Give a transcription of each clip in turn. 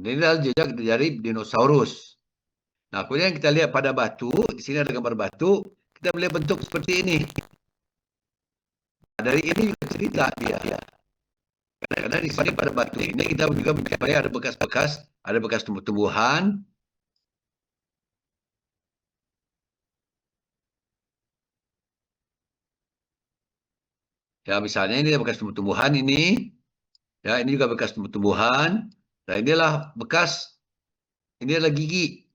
Ini adalah jejak dari dinosaurus. Nah, kemudian kita lihat pada batu, di sini ada gambar batu, kita melihat bentuk seperti ini. Nah, dari ini juga cerita dia. Karena di sini pada batu ini kita juga mencapai ada bekas tumbuh-tumbuhan. Ya, misalnya ini bekas tumbuh-tumbuhan ini. Ya, ini juga bekas tumbuh-tumbuhan. Nah, ini adalah gigi.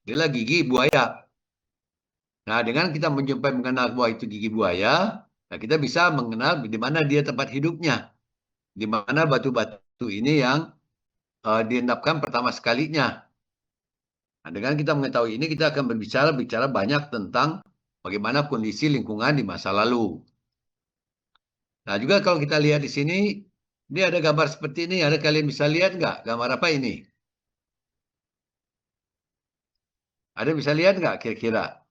Ini adalah gigi buaya. Nah, dengan kita mengenal bahwa itu gigi buaya, nah kita bisa mengenal di mana dia tempat hidupnya. Di mana batu-batu ini yang diendapkan pertama sekalinya. Nah, dengan kita mengetahui ini, kita akan bicara banyak tentang bagaimana kondisi lingkungan di masa lalu. Nah, juga kalau kita lihat di sini, ini ada gambar seperti ini. Ada kalian bisa lihat nggak? Gambar apa ini? Ada bisa lihat nggak kira-kira?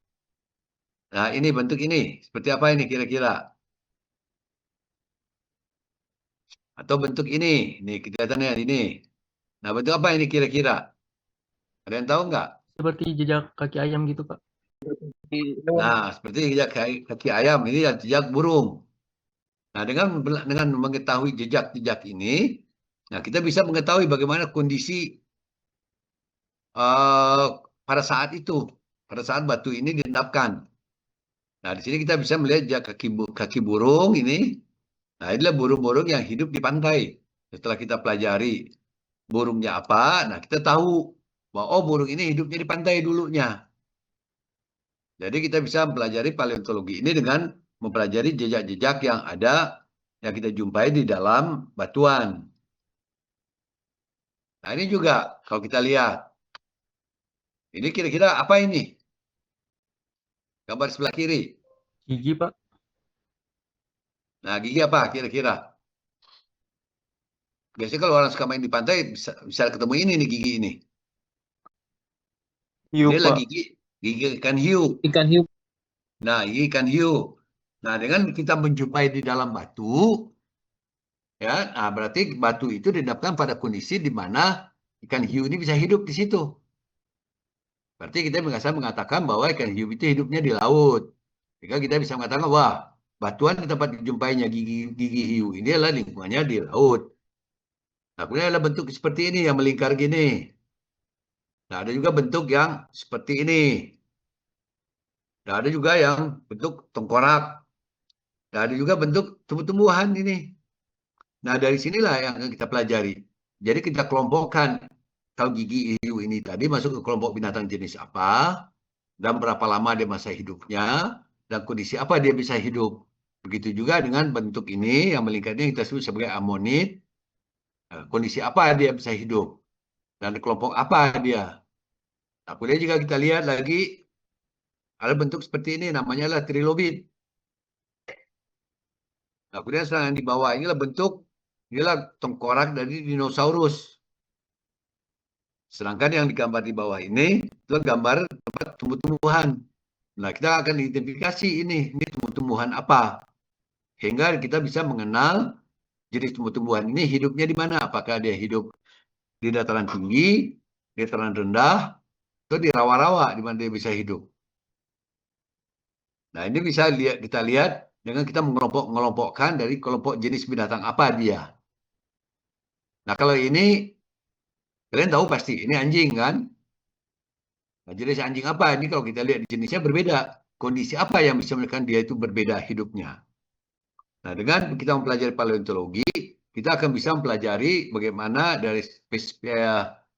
Nah, ini bentuk ini. Seperti apa ini kira-kira? Atau bentuk ini. Ini kelihatannya ini. Nah, bentuk apa ini kira-kira? Ada yang tahu nggak? Seperti jejak kaki ayam gitu, Pak. Nah, seperti jejak kaki ayam. Ini jejak burung. Nah, dengan mengetahui jejak-jejak ini, nah kita bisa mengetahui bagaimana kondisi uh, pada saat batu ini diendapkan. Nah, di sini kita bisa melihat jejak kaki burung ini. Nah, inilah burung-burung yang hidup di pantai. Setelah kita pelajari burungnya apa, nah kita tahu bahwa oh burung ini hidupnya di pantai dulunya. Jadi kita bisa mempelajari paleontologi ini dengan mempelajari jejak-jejak yang ada yang kita jumpai di dalam batuan. Nah, ini juga kalau kita lihat. Ini kira-kira apa ini? Gambar sebelah kiri. Gigi, Pak. Nah, gigi apa kira-kira? Biasanya kalau orang suka main di pantai bisa ketemu ini nih gigi ini. Hiu, Ini lagi Pak. gigi ikan hiu. Ikan hiu. Nah, gigi ikan hiu. Nah, dengan kita menjumpai di dalam batu, ya, nah berarti batu itu didapatkan pada kondisi di mana ikan hiu ini bisa hidup di situ. Berarti kita bisa mengatakan bahwa ikan hiu itu hidupnya di laut. Jika kita bisa mengatakan, wah, batuan di tempat dijumpainya gigi hiu ini adalah lingkungannya di laut. Nah, kemudian ada bentuk seperti ini yang melingkar gini. Nah, ada juga bentuk yang seperti ini. Nah, ada juga yang bentuk tengkorak. Nah, ada juga bentuk tumbuh-tumbuhan ini. Nah, dari sinilah yang kita pelajari. Jadi kita kelompokkan kalau gigi hiu ini tadi masuk ke kelompok binatang jenis apa, dan berapa lama dia masa hidupnya, dan kondisi apa dia bisa hidup. Begitu juga dengan bentuk ini yang melingkarnya kita sebut sebagai amonid, kondisi apa dia bisa hidup, dan kelompok apa dia. Nah, kemudian jika kita lihat lagi, ada bentuk seperti ini, namanya adalah trilobit. Nah, kemudian serangan di bawah inilah tengkorak dari dinosaurus. Sedangkan yang digambar di bawah ini, itu gambar tempat tumbuh-tumbuhan. Nah, kita akan identifikasi ini tumbuh-tumbuhan apa. Sehingga kita bisa mengenal jenis tumbuh-tumbuhan ini hidupnya di mana. Apakah dia hidup di dataran tinggi, di dataran rendah, atau di rawa-rawa di mana dia bisa hidup. Nah, ini bisa kita lihat dengan kita mengelompokkan dari kelompok jenis binatang apa dia. Nah, kalau ini kalian tahu pasti ini anjing kan? Nah, jenis anjing apa? Ini kalau kita lihat jenisnya berbeda. Kondisi apa yang bisa menyebabkan dia itu berbeda hidupnya? Nah, dengan kita mempelajari paleontologi, kita akan bisa mempelajari bagaimana dari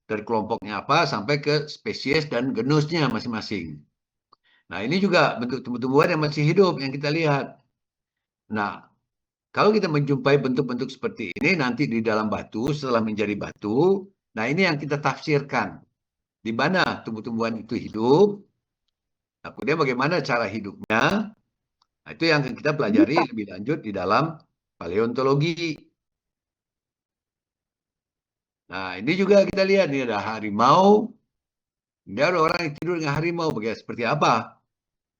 kelompoknya apa sampai ke spesies dan genusnya masing-masing. Nah, ini juga bentuk tumbuh-tumbuhan yang masih hidup yang kita lihat. Nah, kalau kita menjumpai bentuk-bentuk seperti ini nanti di dalam batu setelah menjadi batu, nah ini yang kita tafsirkan. Di mana tumbuh-tumbuhan itu hidup, nah, kemudian bagaimana cara hidupnya, nah, itu yang kita pelajari lebih lanjut di dalam paleontologi. Nah, ini juga kita lihat, ini ada harimau, ini ada orang yang tidur dengan harimau, seperti apa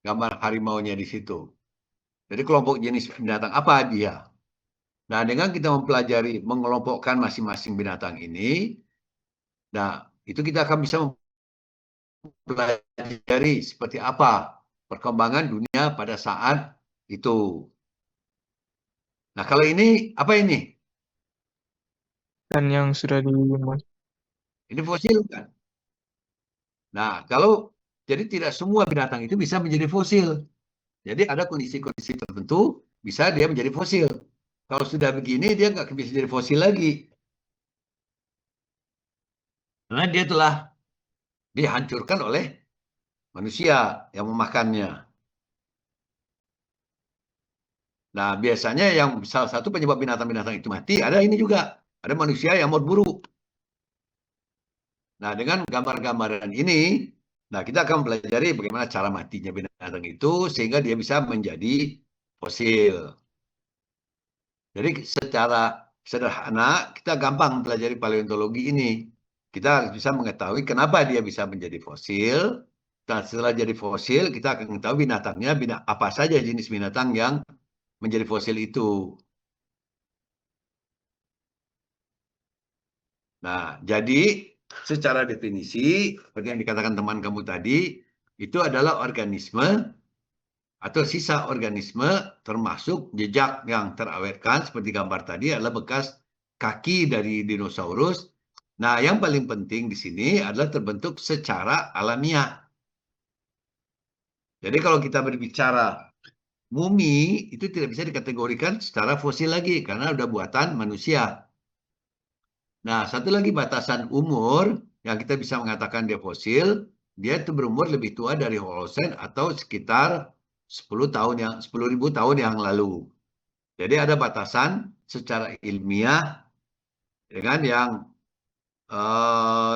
gambar harimaunya di situ. Jadi kelompok jenis binatang apa dia. Nah, dengan kita mempelajari, mengelompokkan masing-masing binatang ini, Nah, itu kita akan bisa mempelajari seperti apa perkembangan dunia pada saat itu. Nah, kalau ini apa ini? Kan yang sudah di Ini fosil kan? Nah, kalau jadi tidak semua binatang itu bisa menjadi fosil. Jadi ada kondisi-kondisi tertentu bisa dia menjadi fosil. Kalau sudah begini dia nggak bisa jadi fosil lagi. Karena dia telah dihancurkan oleh manusia yang memakannya. Nah, biasanya yang salah satu penyebab binatang-binatang itu mati ada ini juga. Ada manusia yang mau berburu. Nah, dengan gambar-gambaran ini, nah kita akan pelajari bagaimana cara matinya binatang itu sehingga dia bisa menjadi fosil. Jadi secara sederhana kita gampang pelajari paleontologi ini. Kita harus bisa mengetahui kenapa dia bisa menjadi fosil. Dan setelah jadi fosil, kita akan mengetahui binatangnya, apa saja jenis binatang yang menjadi fosil itu. Nah, jadi secara definisi, seperti yang dikatakan teman kamu tadi, itu adalah organisme atau sisa organisme termasuk jejak yang terawetkan seperti gambar tadi adalah bekas kaki dari dinosaurus. Nah, yang paling penting di sini adalah terbentuk secara alamiah. Jadi kalau kita berbicara mumi itu tidak bisa dikategorikan secara fosil lagi karena udah buatan manusia. Nah, satu lagi batasan umur yang kita bisa mengatakan dia fosil, dia itu berumur lebih tua dari Holocene atau sekitar 10 ribu tahun yang lalu. Jadi ada batasan secara ilmiah dengan yang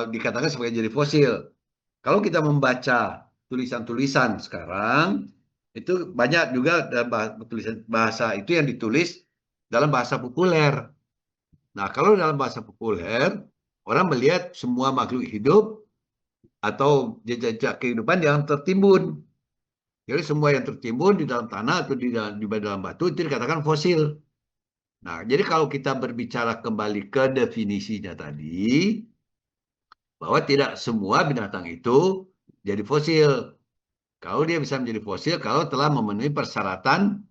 dikatakan sebagai jadi fosil. Kalau kita membaca tulisan-tulisan sekarang, itu banyak juga tulisan bahasa itu yang ditulis dalam bahasa populer. Nah, kalau dalam bahasa populer, orang melihat semua makhluk hidup atau jejak kehidupan yang tertimbun. Jadi semua yang tertimbun di dalam tanah atau di dalam batu itu dikatakan fosil. Nah, jadi kalau kita berbicara kembali ke definisinya tadi, bahwa tidak semua binatang itu jadi fosil. Kalau dia bisa menjadi fosil, kalau telah memenuhi persyaratan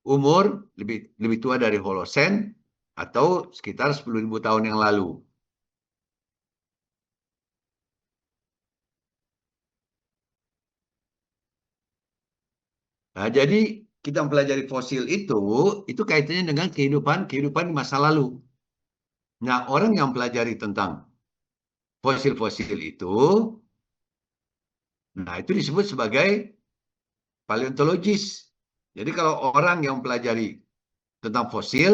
umur lebih lebih tua dari Holocene atau sekitar 10 ribu tahun yang lalu. Nah, jadi kita mempelajari fosil itu kaitannya dengan kehidupan di masa lalu. Nah, orang yang mempelajari tentang fosil-fosil itu, nah itu disebut sebagai paleontologis. Jadi kalau orang yang mempelajari tentang fosil,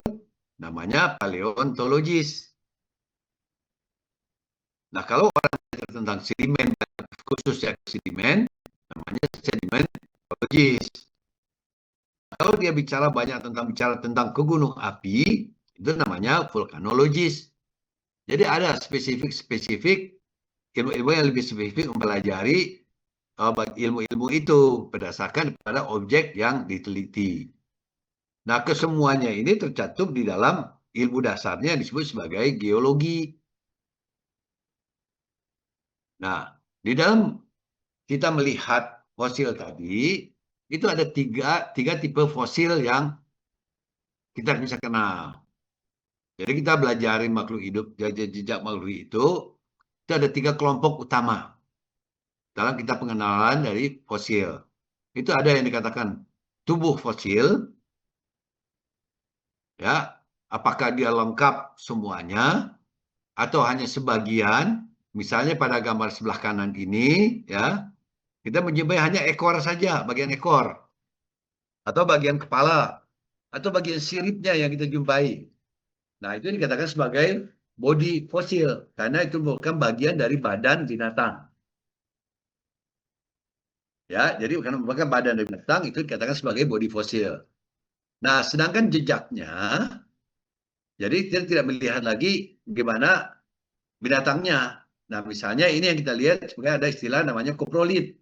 namanya paleontologis. Nah, kalau orang belajar tentang sedimen, khususnya sedimen, namanya sedimentologis. Kalau dia bicara tentang ke gunung api, itu namanya vulkanologis. Jadi ada spesifik ilmu-ilmu yang lebih spesifik mempelajari ilmu-ilmu itu berdasarkan pada objek yang diteliti. Nah, kesemuanya ini tercantum di dalam ilmu dasarnya yang disebut sebagai geologi. Nah, di dalam kita melihat fosil tadi, itu ada tiga tipe fosil yang kita bisa kenal. Jadi kita belajarin makhluk hidup, jejak makhluk itu ada tiga kelompok utama dalam kita pengenalan dari fosil. Itu ada yang dikatakan tubuh fosil, ya, apakah dia lengkap semuanya atau hanya sebagian. Misalnya pada gambar sebelah kanan ini, ya, kita menjumpai hanya ekor saja, bagian ekor, atau bagian kepala, atau bagian siripnya yang kita jumpai. Nah, itu dikatakan sebagai body fosil, karena itu bukan bagian dari badan binatang. Ya, jadi karena merupakan badan dari binatang, itu dikatakan sebagai body fosil. Nah, sedangkan jejaknya, jadi kita tidak melihat lagi gimana binatangnya. Nah, misalnya ini yang kita lihat, sebenarnya ada istilah namanya koprolit.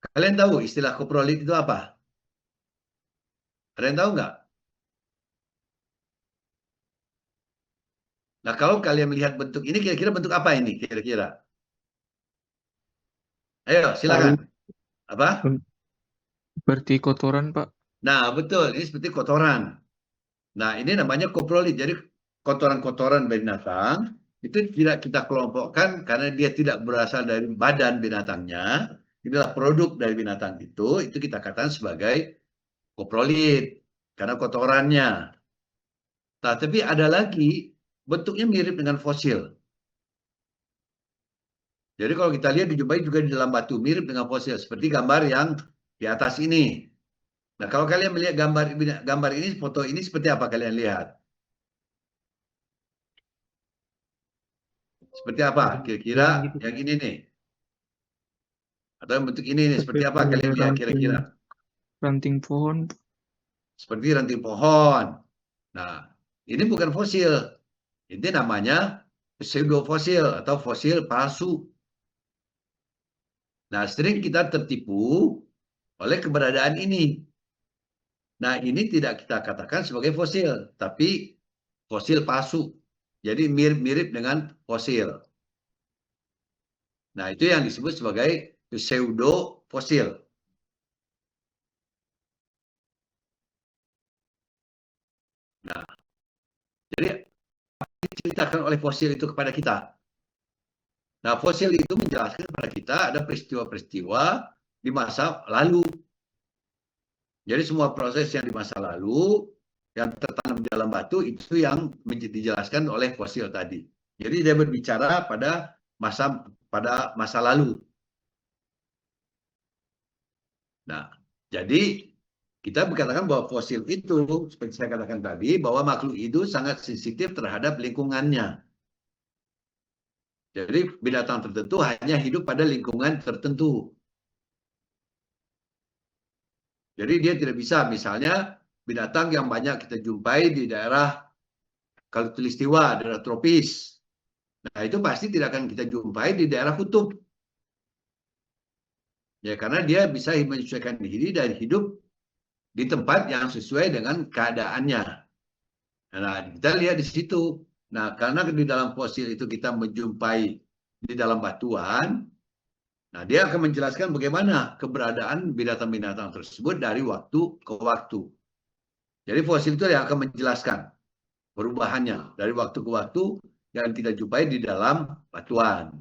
Kalian tahu istilah koprolit itu apa? Kalian tahu nggak? Nah, kalau kalian melihat bentuk ini, kira-kira bentuk apa ini? Kira-kira. Ayo, Tahu silakan. Apa? seperti kotoran, Pak. Nah, betul. Ini seperti kotoran. Nah, ini namanya koprolit. Jadi, kotoran-kotoran binatang itu tidak kita kelompokkan karena dia tidak berasal dari badan binatangnya. Inilah produk dari binatang itu kita katakan sebagai koprolit karena kotorannya. Nah, tapi ada lagi bentuknya mirip dengan fosil. Jadi kalau kita lihat dijumpai juga di dalam batu mirip dengan fosil seperti gambar yang di atas ini. Nah, kalau kalian melihat gambar ini, foto ini seperti apa kalian lihat? Seperti apa? Ada Kira-kira pohon gitu, yang Pak. ini nih. Atau yang bentuk ini nih, seperti apa Seperti kalian lihat ranting kira-kira? ranting pohon. Seperti ranting pohon. Nah, ini bukan fosil. Ini namanya pseudofosil atau fosil palsu. Nah, sering kita tertipu oleh keberadaan ini. Nah, ini tidak kita katakan sebagai fosil, tapi fosil palsu. Jadi mirip-mirip dengan fosil. Nah, itu yang disebut sebagai pseudofosil. Nah, jadi diceritakan oleh fosil itu kepada kita. Nah, fosil itu menjelaskan kepada kita ada peristiwa-peristiwa di masa lalu. Jadi semua proses yang di masa lalu yang tertanam di dalam batu itu yang dijelaskan oleh fosil tadi. Jadi dia berbicara pada masa lalu. Nah, jadi kita berkatakan bahwa fosil itu seperti saya katakan tadi bahwa makhluk itu sangat sensitif terhadap lingkungannya. Jadi binatang tertentu hanya hidup pada lingkungan tertentu. Jadi dia tidak bisa, misalnya binatang yang banyak kita jumpai di daerah khatulistiwa, daerah tropis. Nah, itu pasti tidak akan kita jumpai di daerah kutub. Ya, karena dia bisa menyesuaikan diri dan hidup di tempat yang sesuai dengan keadaannya. Nah, kita lihat di situ. Nah, karena di dalam fosil itu kita menjumpai di dalam batuan, nah dia akan menjelaskan bagaimana keberadaan binatang-binatang tersebut dari waktu ke waktu. Jadi fosil itu yang akan menjelaskan perubahannya dari waktu ke waktu yang kita jumpai di dalam batuan.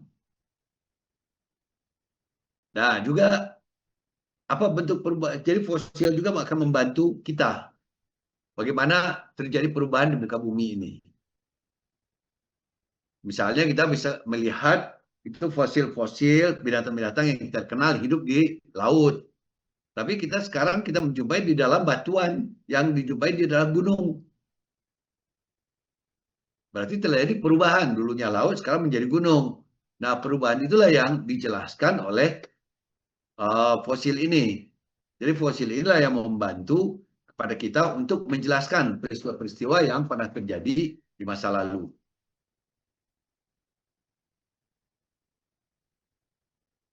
Nah, juga apa bentuk perubahan? Jadi fosil juga akan membantu kita bagaimana terjadi perubahan di muka bumi ini. Misalnya kita bisa melihat itu fosil-fosil binatang-binatang yang kita kenal hidup di laut. Tapi kita sekarang kita menjumpai di dalam batuan yang dijumpai di dalam gunung. Berarti terjadi perubahan. Dulunya laut, sekarang menjadi gunung. Nah, perubahan itulah yang dijelaskan oleh fosil ini. Jadi fosil inilah yang membantu kepada kita untuk menjelaskan peristiwa-peristiwa yang pernah terjadi di masa lalu.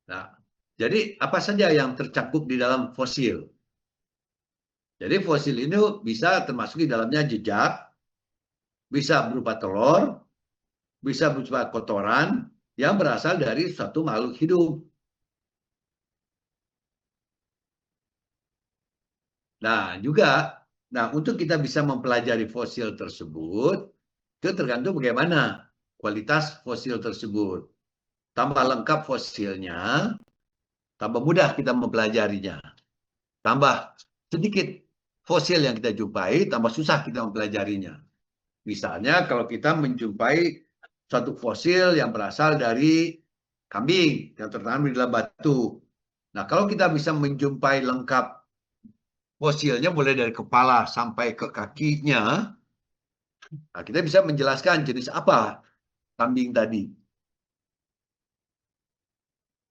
Nah, jadi apa saja yang tercakup di dalam fosil? Jadi fosil ini bisa termasuk di dalamnya jejak, bisa berupa telur, bisa berupa kotoran yang berasal dari suatu makhluk hidup. Nah, juga, nah untuk kita bisa mempelajari fosil tersebut, itu tergantung bagaimana kualitas fosil tersebut. Tambah lengkap fosilnya, tambah mudah kita mempelajarinya. Tambah sedikit fosil yang kita jumpai, tambah susah kita mempelajarinya. Misalnya kalau kita menjumpai suatu fosil yang berasal dari kambing yang tertanam di dalam batu. Nah, kalau kita bisa menjumpai lengkap fosilnya mulai dari kepala sampai ke kakinya, nah kita bisa menjelaskan jenis apa kambing tadi.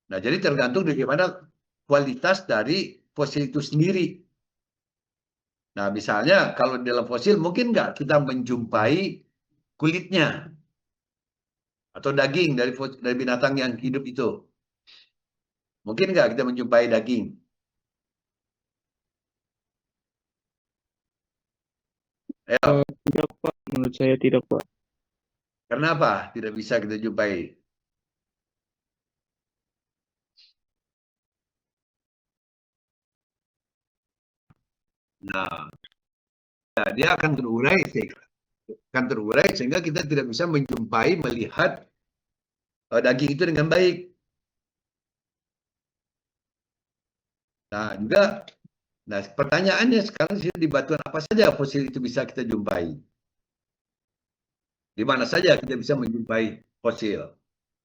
Nah, jadi tergantung dari bagaimana kualitas dari fosil itu sendiri. Nah, misalnya kalau di dalam fosil mungkin nggak kita menjumpai kulitnya atau daging dari binatang yang hidup itu. Mungkin nggak kita menjumpai daging. Ayo. Tidak, Pak. Menurut saya tidak, Pak. Karena apa? Tidak bisa kita jumpai. Nah, dia akan terurai, sehingga kita tidak bisa menjumpai, melihat daging itu dengan baik. Nah, juga, nah pertanyaannya sekarang di batuan apa saja fosil itu bisa kita jumpai? Di mana saja kita bisa menjumpai fosil?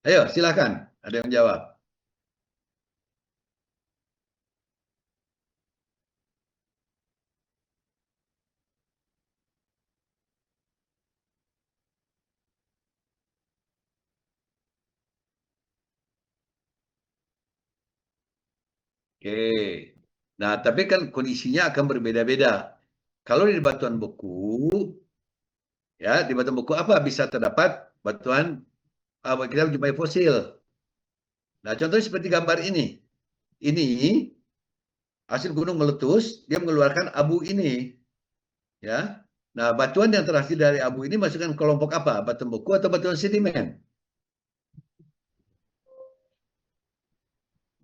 Ayo, silakan. Ada yang jawab. Oke. Nah, tapi kan kondisinya akan berbeda-beda. Kalau di batuan beku, ya di batuan beku apa bisa terdapat batuan kita menjumpai fosil. Nah, contohnya seperti gambar ini. Ini hasil gunung meletus, dia mengeluarkan abu ini, ya. Nah, batuan yang terhasil dari abu ini masukkan kelompok apa? Batuan beku atau batuan sedimen?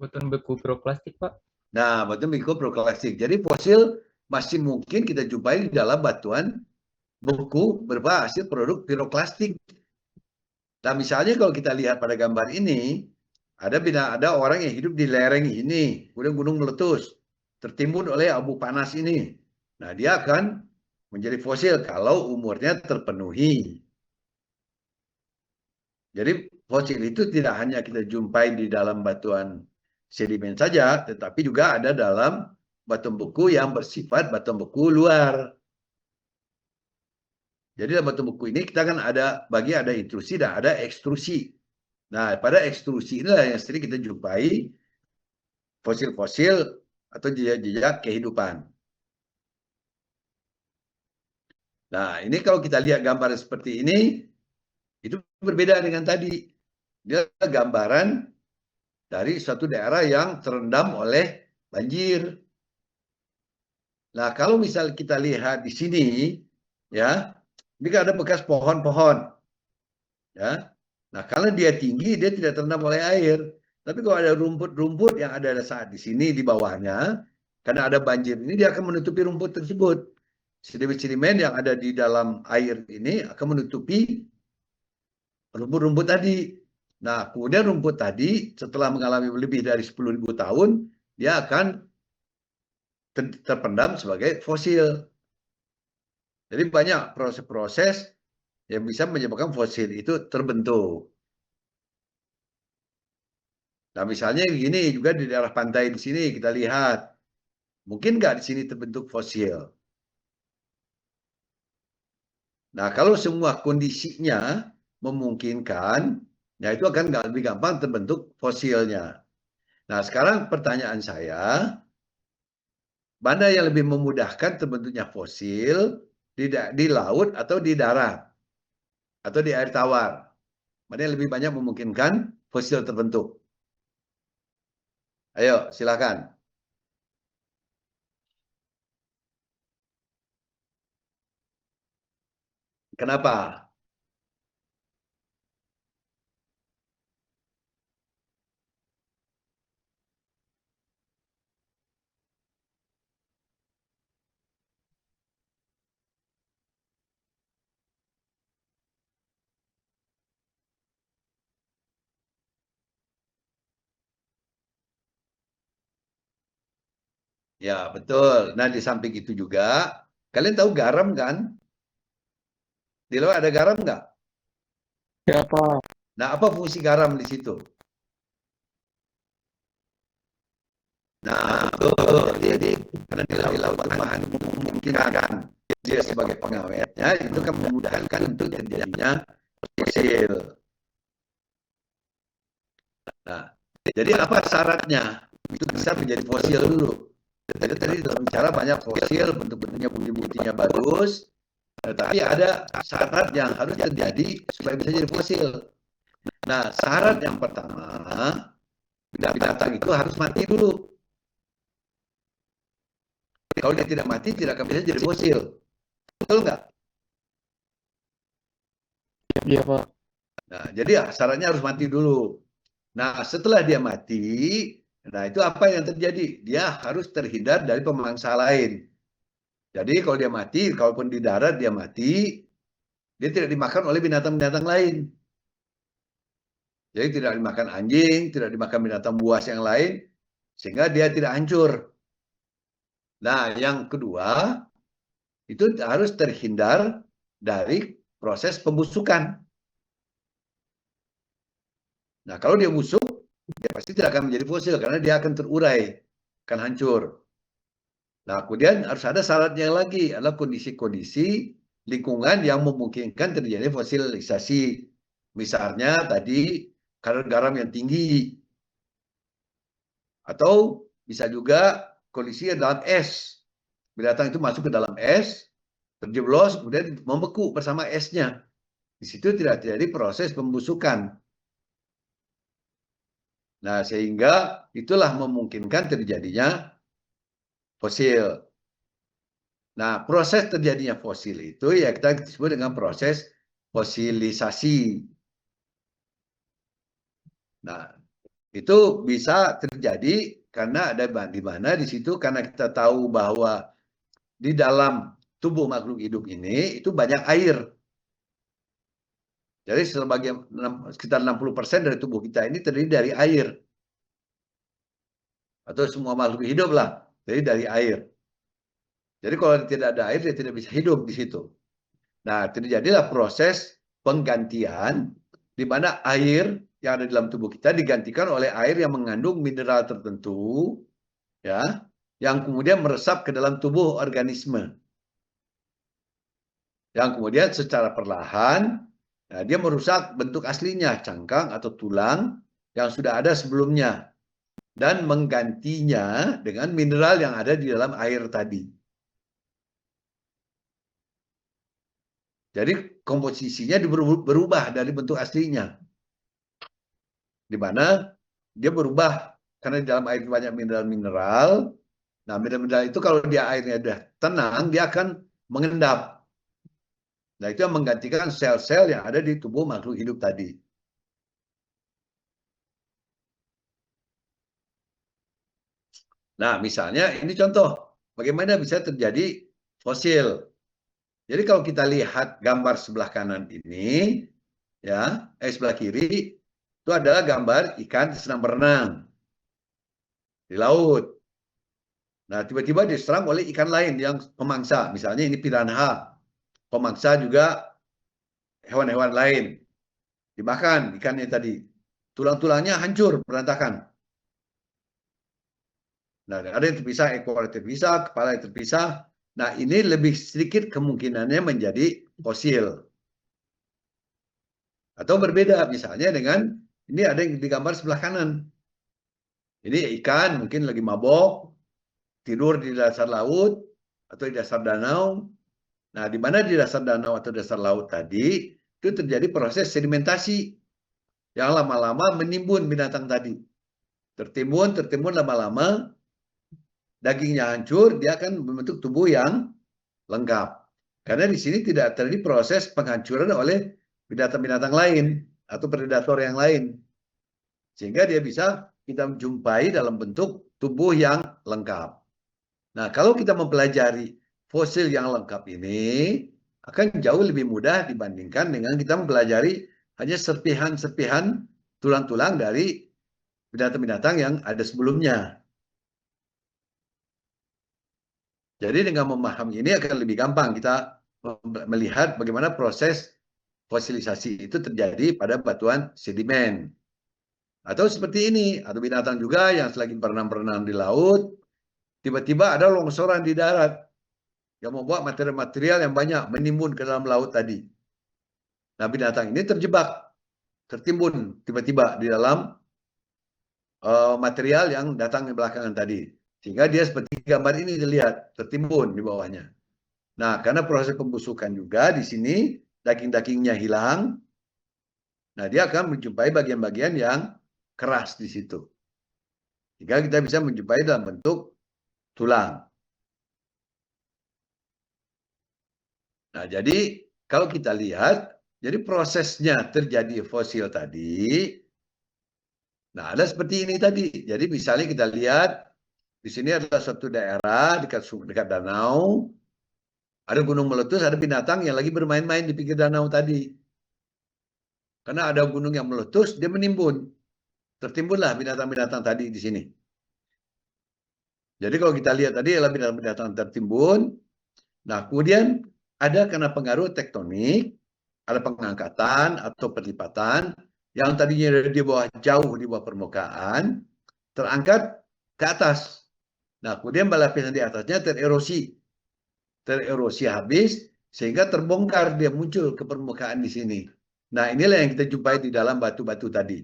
Batuan beku piroklastik, Pak. Nah, batuan beku piroklastik. Jadi fosil masih mungkin kita jumpai di dalam batuan beku berupa hasil produk piroklastik. Nah, misalnya kalau kita lihat pada gambar ini, ada orang yang hidup di lereng ini, kemudian gunung meletus, tertimbun oleh abu panas ini. Nah, dia akan menjadi fosil kalau umurnya terpenuhi. Jadi fosil itu tidak hanya kita jumpai di dalam batuan sedimen saja, tetapi juga ada dalam batuan beku yang bersifat batuan beku luar. Jadi dalam batuan beku ini kita kan ada intrusi dan ada ekstrusi. Nah, pada ekstrusi inilah yang sering kita jumpai fosil-fosil atau jejak-jejak kehidupan. Nah, ini kalau kita lihat gambar seperti ini, itu berbeda dengan tadi. Dia gambaran dari suatu daerah yang terendam oleh banjir. Nah, kalau misal kita lihat di sini, ya, ini kan ada bekas pohon-pohon, ya. Nah, kalau dia tinggi, dia tidak terendam oleh air. Tapi kalau ada rumput-rumput yang ada saat di sini di bawahnya, karena ada banjir ini, dia akan menutupi rumput tersebut. Sedimen-sedimen yang ada di dalam air ini akan menutupi rumput-rumput tadi. Nah, kemudian rumput tadi setelah mengalami lebih dari 10.000 tahun, dia akan terpendam sebagai fosil. Jadi banyak proses-proses yang bisa menyebabkan fosil itu terbentuk. Nah, misalnya begini juga di daerah pantai di sini kita lihat, mungkin nggak di sini terbentuk fosil. Nah, kalau semua kondisinya memungkinkan, ya itu akan nggak lebih gampang terbentuk fosilnya. Nah, sekarang pertanyaan saya, mana yang lebih memudahkan terbentuknya fosil di laut atau di darat atau di air tawar? Mana yang lebih banyak memungkinkan fosil terbentuk? Ayo, silakan. Kenapa? Ya, betul. Nah, di samping itu juga, kalian tahu garam kan? Di laut ada garam nggak? Ya, Pak. Nah, apa fungsi garam di situ? Nah, betul. Jadi, karena di laut bahan memungkinkan dia sebagai pengawetnya, itu kan memudahkan untuk terjadinya fosil. Nah, jadi apa syaratnya? Itu bisa menjadi fosil dulu. Jadi tadi dalam bicara banyak fosil, bentuk-bentuknya bukti-buktinya bagus, tetapi ada syarat yang harus terjadi supaya bisa jadi fosil. Nah, syarat yang pertama, binatang itu harus mati dulu. Kalau dia tidak mati, tidak akan bisa jadi fosil. Betul nggak? Iya, Pak. Nah, jadi ya, syaratnya harus mati dulu. Nah, setelah dia mati, nah itu apa yang terjadi? Dia harus terhindar dari pemangsa lain. Jadi kalau dia mati, kalaupun di darat dia mati, dia tidak dimakan oleh binatang-binatang lain. Jadi tidak dimakan anjing, tidak dimakan binatang buas yang lain, sehingga dia tidak hancur. Nah, yang kedua, itu harus terhindar dari proses pembusukan. Nah, kalau dia busuk, dia pasti tidak akan menjadi fosil karena dia akan terurai, akan hancur. Nah, kemudian harus ada syaratnya lagi, adalah kondisi-kondisi lingkungan yang memungkinkan terjadi fosilisasi. Misalnya tadi kadar garam yang tinggi, atau bisa juga kondisi dalam es. Binatang itu masuk ke dalam es, terjeblos, kemudian membeku bersama esnya. Di situ tidak terjadi proses pembusukan. Nah, sehingga itulah memungkinkan terjadinya fosil. Nah, proses terjadinya fosil itu ya kita sebut dengan proses fosilisasi. Nah, itu bisa terjadi karena ada di mana di situ karena kita tahu bahwa di dalam tubuh makhluk hidup ini itu banyak air. Jadi sekitar 60% dari tubuh kita ini terdiri dari air. Atau semua makhluk hidup lah, terdiri dari air. Jadi kalau tidak ada air, dia tidak bisa hidup di situ. Nah, terjadilah proses penggantian di mana air yang ada di dalam tubuh kita digantikan oleh air yang mengandung mineral tertentu, ya, yang kemudian meresap ke dalam tubuh organisme. Yang kemudian secara perlahan, nah, dia merusak bentuk aslinya, cangkang atau tulang yang sudah ada sebelumnya, dan menggantinya dengan mineral yang ada di dalam air tadi. Jadi komposisinya berubah dari bentuk aslinya. Di mana dia berubah karena di dalam air banyak mineral-mineral. Nah, mineral-mineral itu kalau dia airnya sudah tenang, dia akan mengendap. Nah, itu yang menggantikan sel-sel yang ada di tubuh makhluk hidup tadi. Nah, misalnya ini contoh bagaimana bisa terjadi fosil. Jadi kalau kita lihat gambar sebelah kanan ini, ya, sebelah kiri, itu adalah gambar ikan sedang berenang di laut. Nah, tiba-tiba diserang oleh ikan lain yang pemangsa. Misalnya ini piranha, pemangsa juga hewan-hewan lain. Dimakan ikannya tadi. Tulang-tulangnya hancur, berantakan. Nah, ada yang terpisah, ekor terpisah, kepala yang terpisah. Nah, ini lebih sedikit kemungkinannya menjadi fosil. Atau berbeda, misalnya dengan, ini ada yang digambar sebelah kanan. Ini ikan mungkin lagi mabok, tidur di dasar laut, atau di dasar danau. Nah, di mana di dasar danau atau dasar laut tadi, itu terjadi proses sedimentasi yang lama-lama menimbun binatang tadi. Tertimbun lama-lama, dagingnya hancur, dia akan membentuk tubuh yang lengkap. Karena di sini tidak terjadi proses penghancuran oleh binatang-binatang lain atau predator yang lain. Sehingga dia bisa kita jumpai dalam bentuk tubuh yang lengkap. Nah, kalau kita mempelajari fosil yang lengkap ini, akan jauh lebih mudah dibandingkan dengan kita mempelajari hanya serpihan-serpihan tulang-tulang dari binatang-binatang yang ada sebelumnya. Jadi dengan memahami ini akan lebih gampang kita melihat bagaimana proses fosilisasi itu terjadi pada batuan sedimen. Atau seperti ini, atau binatang juga yang selagi berenang-berenang di laut, tiba-tiba ada longsoran di darat yang membawa material-material yang banyak menimbun ke dalam laut tadi. Nah, binatang ini terjebak, tertimbun tiba-tiba di dalam material yang datang di belakangan tadi. Sehingga dia seperti gambar ini dilihat, tertimbun di bawahnya. Nah, karena proses pembusukan juga di sini, daging-dagingnya hilang. Nah, dia akan menjumpai bagian-bagian yang keras di situ. Sehingga kita bisa menjumpai dalam bentuk tulang. Nah, jadi kalau kita lihat Jadi prosesnya terjadi fosil tadi, nah ada seperti ini tadi. Jadi misalnya kita lihat di sini adalah suatu daerah dekat danau, ada gunung meletus, ada binatang yang lagi bermain-main di pinggir danau tadi. Karena ada gunung yang meletus, dia menimbun. Tertimbunlah binatang-binatang tadi di sini. Jadi kalau kita lihat tadi adalah binatang-binatang tertimbun. Nah, kemudian ada karena pengaruh tektonik, ada pengangkatan atau perlipatan yang tadinya di bawah jauh di bawah permukaan, terangkat ke atas. Nah, kemudian lapisan di atasnya tererosi habis sehingga terbongkar dia muncul ke permukaan di sini. Nah, inilah yang kita jumpai di dalam batu-batu tadi.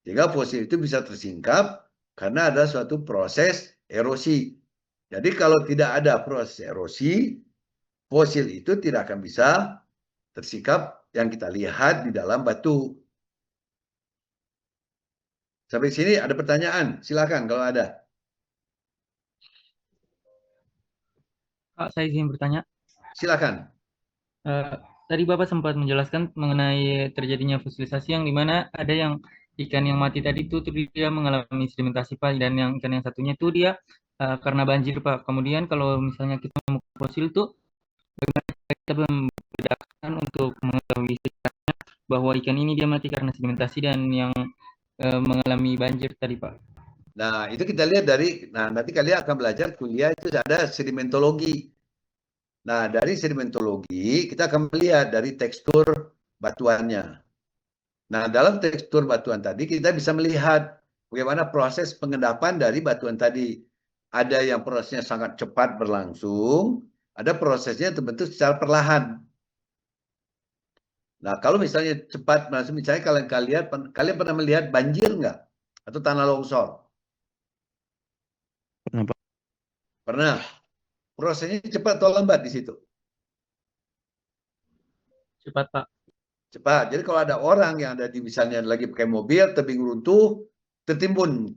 Sehingga fosil itu bisa tersingkap karena ada suatu proses erosi. Jadi kalau tidak ada proses erosi, fosil itu tidak akan bisa tersikap yang kita lihat di dalam batu. Sampai sini ada pertanyaan? Silakan kalau ada. Pak, saya izin bertanya. Silakan. Eh, Tadi Bapak sempat menjelaskan mengenai terjadinya fosilisasi yang dimana ada yang ikan yang mati tadi itu tuh dia mengalami sedimentasi Pak, dan yang ikan yang satunya itu dia karena banjir Pak. Kemudian kalau misalnya kita menemukan fosil tuh kita membedakan untuk mengetahui bahwa ikan ini dia mati karena sedimentasi dan yang mengalami banjir tadi Pak. Nah, itu kita lihat nanti kalian akan belajar kuliah itu ada sedimentologi. Nah, dari sedimentologi kita akan melihat dari tekstur batuannya. Nah, dalam tekstur batuan tadi kita bisa melihat bagaimana proses pengendapan dari batuan tadi. Ada yang prosesnya sangat cepat berlangsung, ada prosesnya terbentuk secara perlahan. Nah, kalau misalnya cepat, misalnya kalian pernah melihat banjir nggak? Atau tanah longsor? Kenapa? Pernah. Prosesnya cepat atau lambat di situ? Cepat Pak. Cepat. Jadi kalau ada orang yang ada di misalnya lagi pakai mobil, tebing runtuh, tertimbun.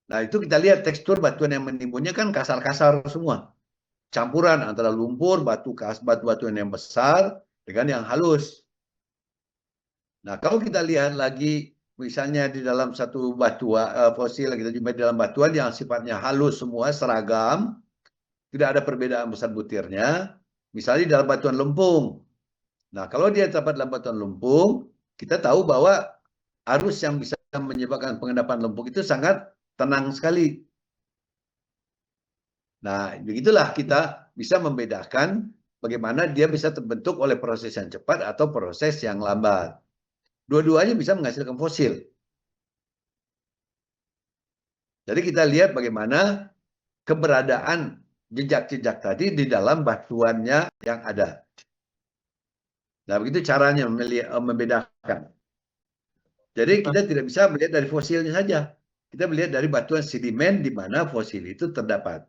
Nah, itu kita lihat tekstur batuan yang menimbunnya kan kasar-kasar semua. Campuran antara lumpur, batu-batuan yang besar dengan yang halus. Nah, kalau kita lihat lagi misalnya di dalam satu fosil yang kita jumpai di dalam batuan yang sifatnya halus semua, seragam, tidak ada perbedaan besar butirnya. Misalnya di dalam batuan lempung. Nah, kalau dia terdapat dalam batuan lempung, kita tahu bahwa arus yang bisa menyebabkan pengendapan lempung itu sangat tenang sekali. Nah, begitulah kita bisa membedakan bagaimana dia bisa terbentuk oleh proses yang cepat atau proses yang lambat. Dua-duanya bisa menghasilkan fosil. Jadi kita lihat bagaimana keberadaan jejak-jejak tadi di dalam batuannya yang ada. Nah, begitu caranya membedakan. Jadi kita tidak bisa melihat dari fosilnya saja. Kita melihat dari batuan sedimen di mana fosil itu terdapat.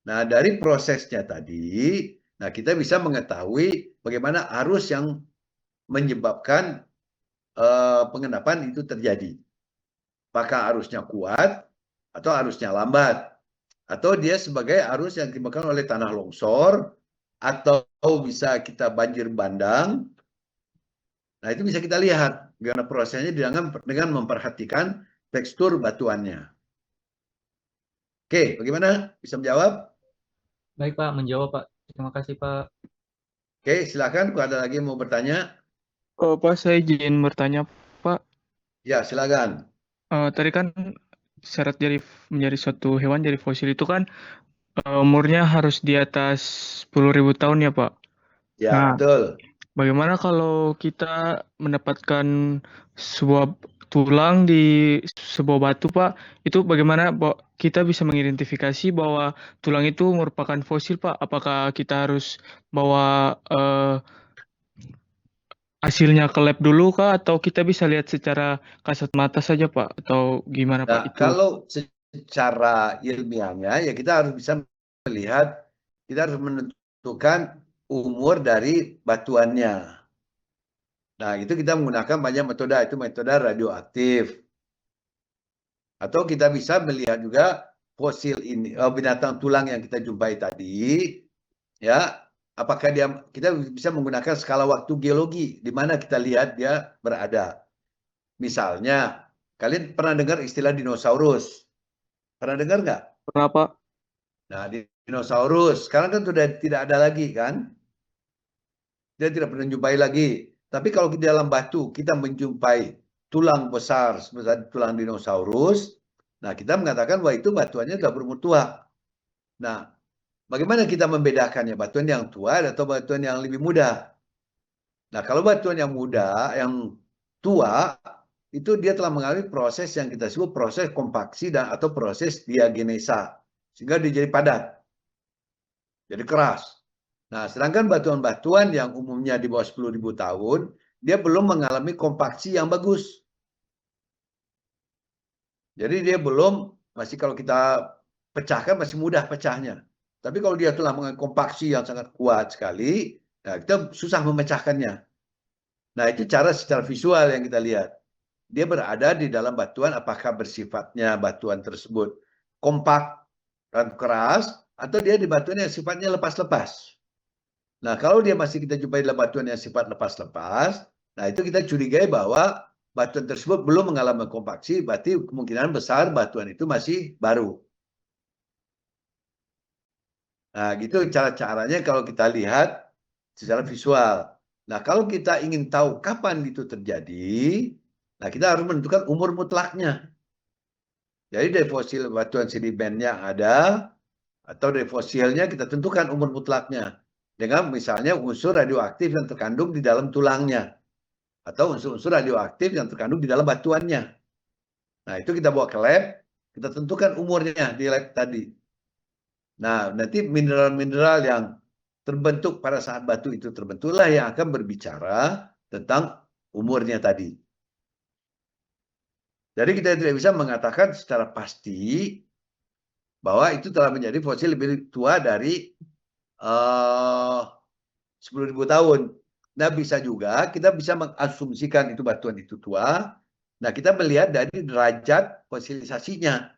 Nah, dari prosesnya tadi, nah kita bisa mengetahui bagaimana arus yang menyebabkan pengendapan itu terjadi. Apakah arusnya kuat atau arusnya lambat? Atau dia sebagai arus yang disebabkan oleh tanah longsor atau bisa kita banjir bandang. Nah, itu bisa kita lihat bagaimana prosesnya dengan memperhatikan tekstur batuannya. Oke, bagaimana? Bisa menjawab? Baik Pak, menjawab Pak. Terima kasih Pak. Oke, silakan. Kalau ada lagi yang mau bertanya, Oh, Pak, saya izin bertanya, Pak. ya silakan. Tadi kan syarat menjadi suatu hewan jadi fosil itu kan umurnya harus di atas 10.000 tahun ya, Pak. Ya, Nah, betul. bagaimana kalau kita mendapatkan sebuah tulang di sebuah batu, Pak? Itu bagaimana kita bisa mengidentifikasi bahwa tulang itu merupakan fosil, Pak? Apakah kita harus bawa hasilnya ke lab dulu kah atau kita bisa lihat secara kasat mata saja Pak atau gimana Pak Nah, itu? kalau secara ilmiahnya, ya kita harus bisa melihat, kita harus menentukan umur dari batuannya. Nah, itu kita menggunakan banyak metode, itu metode radioaktif. Atau kita bisa melihat juga fosil ini, binatang tulang yang kita jumpai tadi, ya, apakah kita bisa menggunakan skala waktu geologi di mana kita lihat dia berada. Misalnya, kalian pernah dengar istilah dinosaurus? Pernah dengar nggak? Kenapa? Nah, dinosaurus sekarang kan sudah tidak ada lagi kan? Dia tidak pernah jumpai lagi. Tapi kalau di dalam batu kita menjumpai tulang besar sebesar tulang dinosaurus, nah kita mengatakan bahwa itu batuannya sudah berumur tua. Nah, bagaimana kita membedakannya? Batuan yang tua atau batuan yang lebih muda? Nah, kalau batuan yang muda, yang tua, itu dia telah mengalami proses yang kita sebut proses kompaksi dan atau proses diagenesa. Sehingga dia jadi padat, jadi keras. Nah, sedangkan batuan-batuan yang umumnya di bawah 10.000 tahun, dia belum mengalami kompaksi yang bagus. Jadi dia belum, masih kalau kita pecahkan masih mudah pecahnya. Tapi kalau dia telah mengalami kompaksi yang sangat kuat sekali, nah kita susah memecahkannya. Nah, itu cara secara visual yang kita lihat. Dia berada di dalam batuan, apakah bersifatnya batuan tersebut kompak dan keras, atau dia di batuan yang sifatnya lepas-lepas. Nah, kalau dia masih kita jumpai dalam batuan yang sifat lepas-lepas, nah itu kita curigai bahwa batuan tersebut belum mengalami kompaksi, berarti kemungkinan besar batuan itu masih baru. Nah, gitu cara-caranya kalau kita lihat secara visual. Nah, kalau kita ingin tahu kapan itu terjadi, nah kita harus menentukan umur mutlaknya. Jadi dari fosil batuan sedimen yang ada, atau dari fosilnya kita tentukan umur mutlaknya. Dengan misalnya unsur radioaktif yang terkandung di dalam tulangnya. Atau unsur-unsur radioaktif yang terkandung di dalam batuannya. Nah, itu kita bawa ke lab, kita tentukan umurnya di lab tadi. Nah, nanti mineral-mineral yang terbentuk pada saat batu itu terbentuklah yang akan berbicara tentang umurnya tadi. Jadi kita tidak bisa mengatakan secara pasti bahwa itu telah menjadi fosil lebih tua dari 10.000 tahun. Nah, bisa juga kita bisa mengasumsikan itu batuan itu tua. Nah, kita melihat dari derajat fosilisasinya.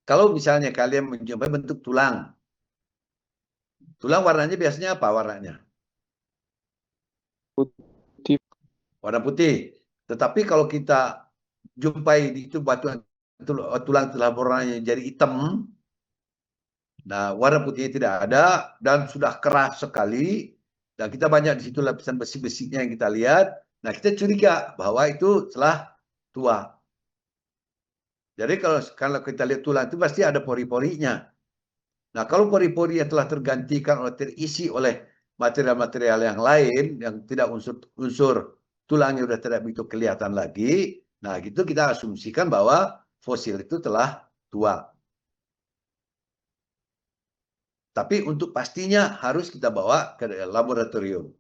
Kalau misalnya kalian menjumpai bentuk tulang, tulang warnanya biasanya apa warnanya? Putih. Warna putih. Tetapi kalau kita jumpai itu batuan tulang telah warnanya jadi hitam, nah warna putihnya tidak ada dan sudah keras sekali, dan kita banyak di situ lapisan besi-besinya yang kita lihat, nah kita curiga bahwa itu telah tua. Jadi kalau kita lihat tulang itu pasti ada pori-porinya. Nah, kalau pori-pori yang telah tergantikan oleh terisi oleh material-material yang lain yang tidak unsur tulangnya sudah tidak begitu kelihatan lagi, nah gitu kita asumsikan bahwa fosil itu telah tua. Tapi untuk pastinya harus kita bawa ke laboratorium.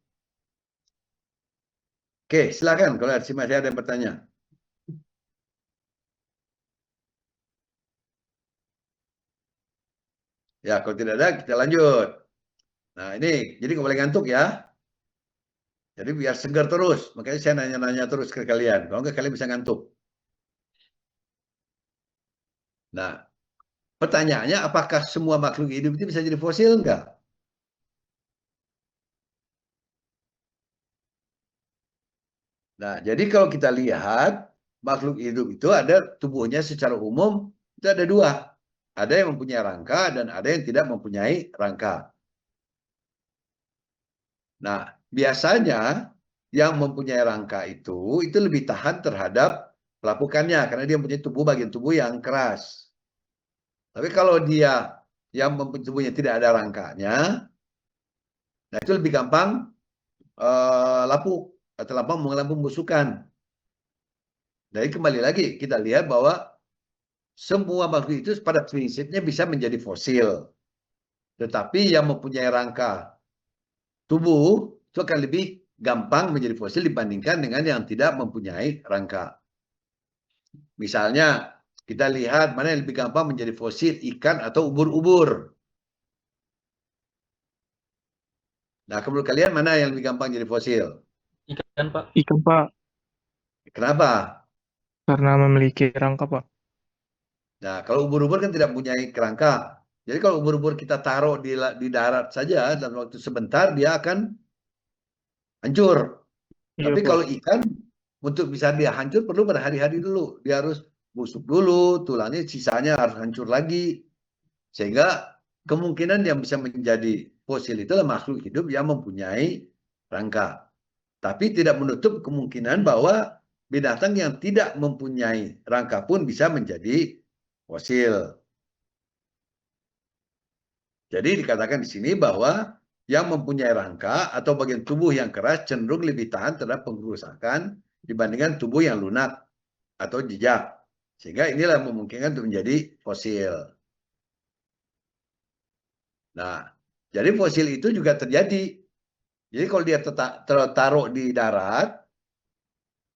Oke, silakan kalau masih ada yang bertanya. Ya, kalau tidak ada kita lanjut. Nah, ini jadi nggak boleh ngantuk ya. Jadi biar segar terus. Makanya saya nanya-nanya terus ke kalian. Kalau nggak kalian bisa ngantuk. Nah, pertanyaannya apakah semua makhluk hidup itu bisa jadi fosil enggak? Nah, jadi kalau kita lihat makhluk hidup itu ada tubuhnya secara umum itu ada dua. Ada yang mempunyai rangka dan ada yang tidak mempunyai rangka. Nah, biasanya yang mempunyai rangka itu lebih tahan terhadap pelapukannya karena dia mempunyai bagian tubuh yang keras. Tapi kalau dia yang mempunyai tubuhnya tidak ada rangkanya, nah itu lebih gampang lapuk atau gampang mengalami pembusukan. Jadi kembali lagi kita lihat bahwa semua makhluk itu pada prinsipnya bisa menjadi fosil. Tetapi yang mempunyai rangka tubuh itu akan lebih gampang menjadi fosil dibandingkan dengan yang tidak mempunyai rangka. Misalnya, kita lihat mana yang lebih gampang menjadi fosil, ikan atau ubur-ubur. Nah, menurut kalian mana yang lebih gampang jadi fosil? Ikan, Pak. Ikan, Pak, Kenapa? karena memiliki rangka, Pak. Nah, kalau ubur-ubur kan tidak mempunyai kerangka. Jadi kalau ubur-ubur kita taruh di darat saja dalam waktu sebentar dia akan hancur. Iya, Tapi Pak. kalau ikan untuk bisa dia hancur perlu berhari-hari dulu. Dia harus busuk dulu, tulangnya sisanya harus hancur lagi. Sehingga kemungkinan yang bisa menjadi fosil itu adalah makhluk hidup yang mempunyai rangka. Tapi tidak menutup kemungkinan bahwa binatang yang tidak mempunyai rangka pun bisa menjadi fosil. Jadi dikatakan di sini bahwa yang mempunyai rangka atau bagian tubuh yang keras cenderung lebih tahan terhadap pengrusakan dibandingkan tubuh yang lunak atau jejak. Sehingga inilah memungkinkan untuk menjadi fosil. Nah, jadi fosil itu juga terjadi. Jadi kalau dia tertaruh di darat,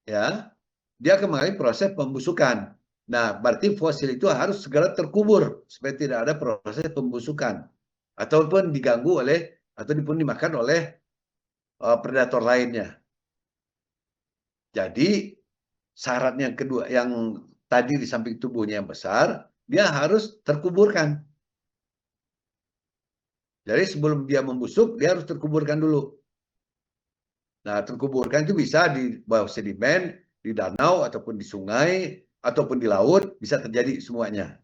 ya, dia akan mengalami proses pembusukan. Nah, berarti fosil itu harus segera terkubur supaya tidak ada proses pembusukan ataupun diganggu oleh atau dimakan oleh predator lainnya. Jadi syarat yang kedua yang tadi di samping tubuhnya yang besar, dia harus terkuburkan. Jadi sebelum dia membusuk, dia harus terkuburkan dulu. Nah, terkuburkan itu bisa di bawah sedimen, di danau, ataupun di sungai, ataupun di laut, bisa terjadi semuanya.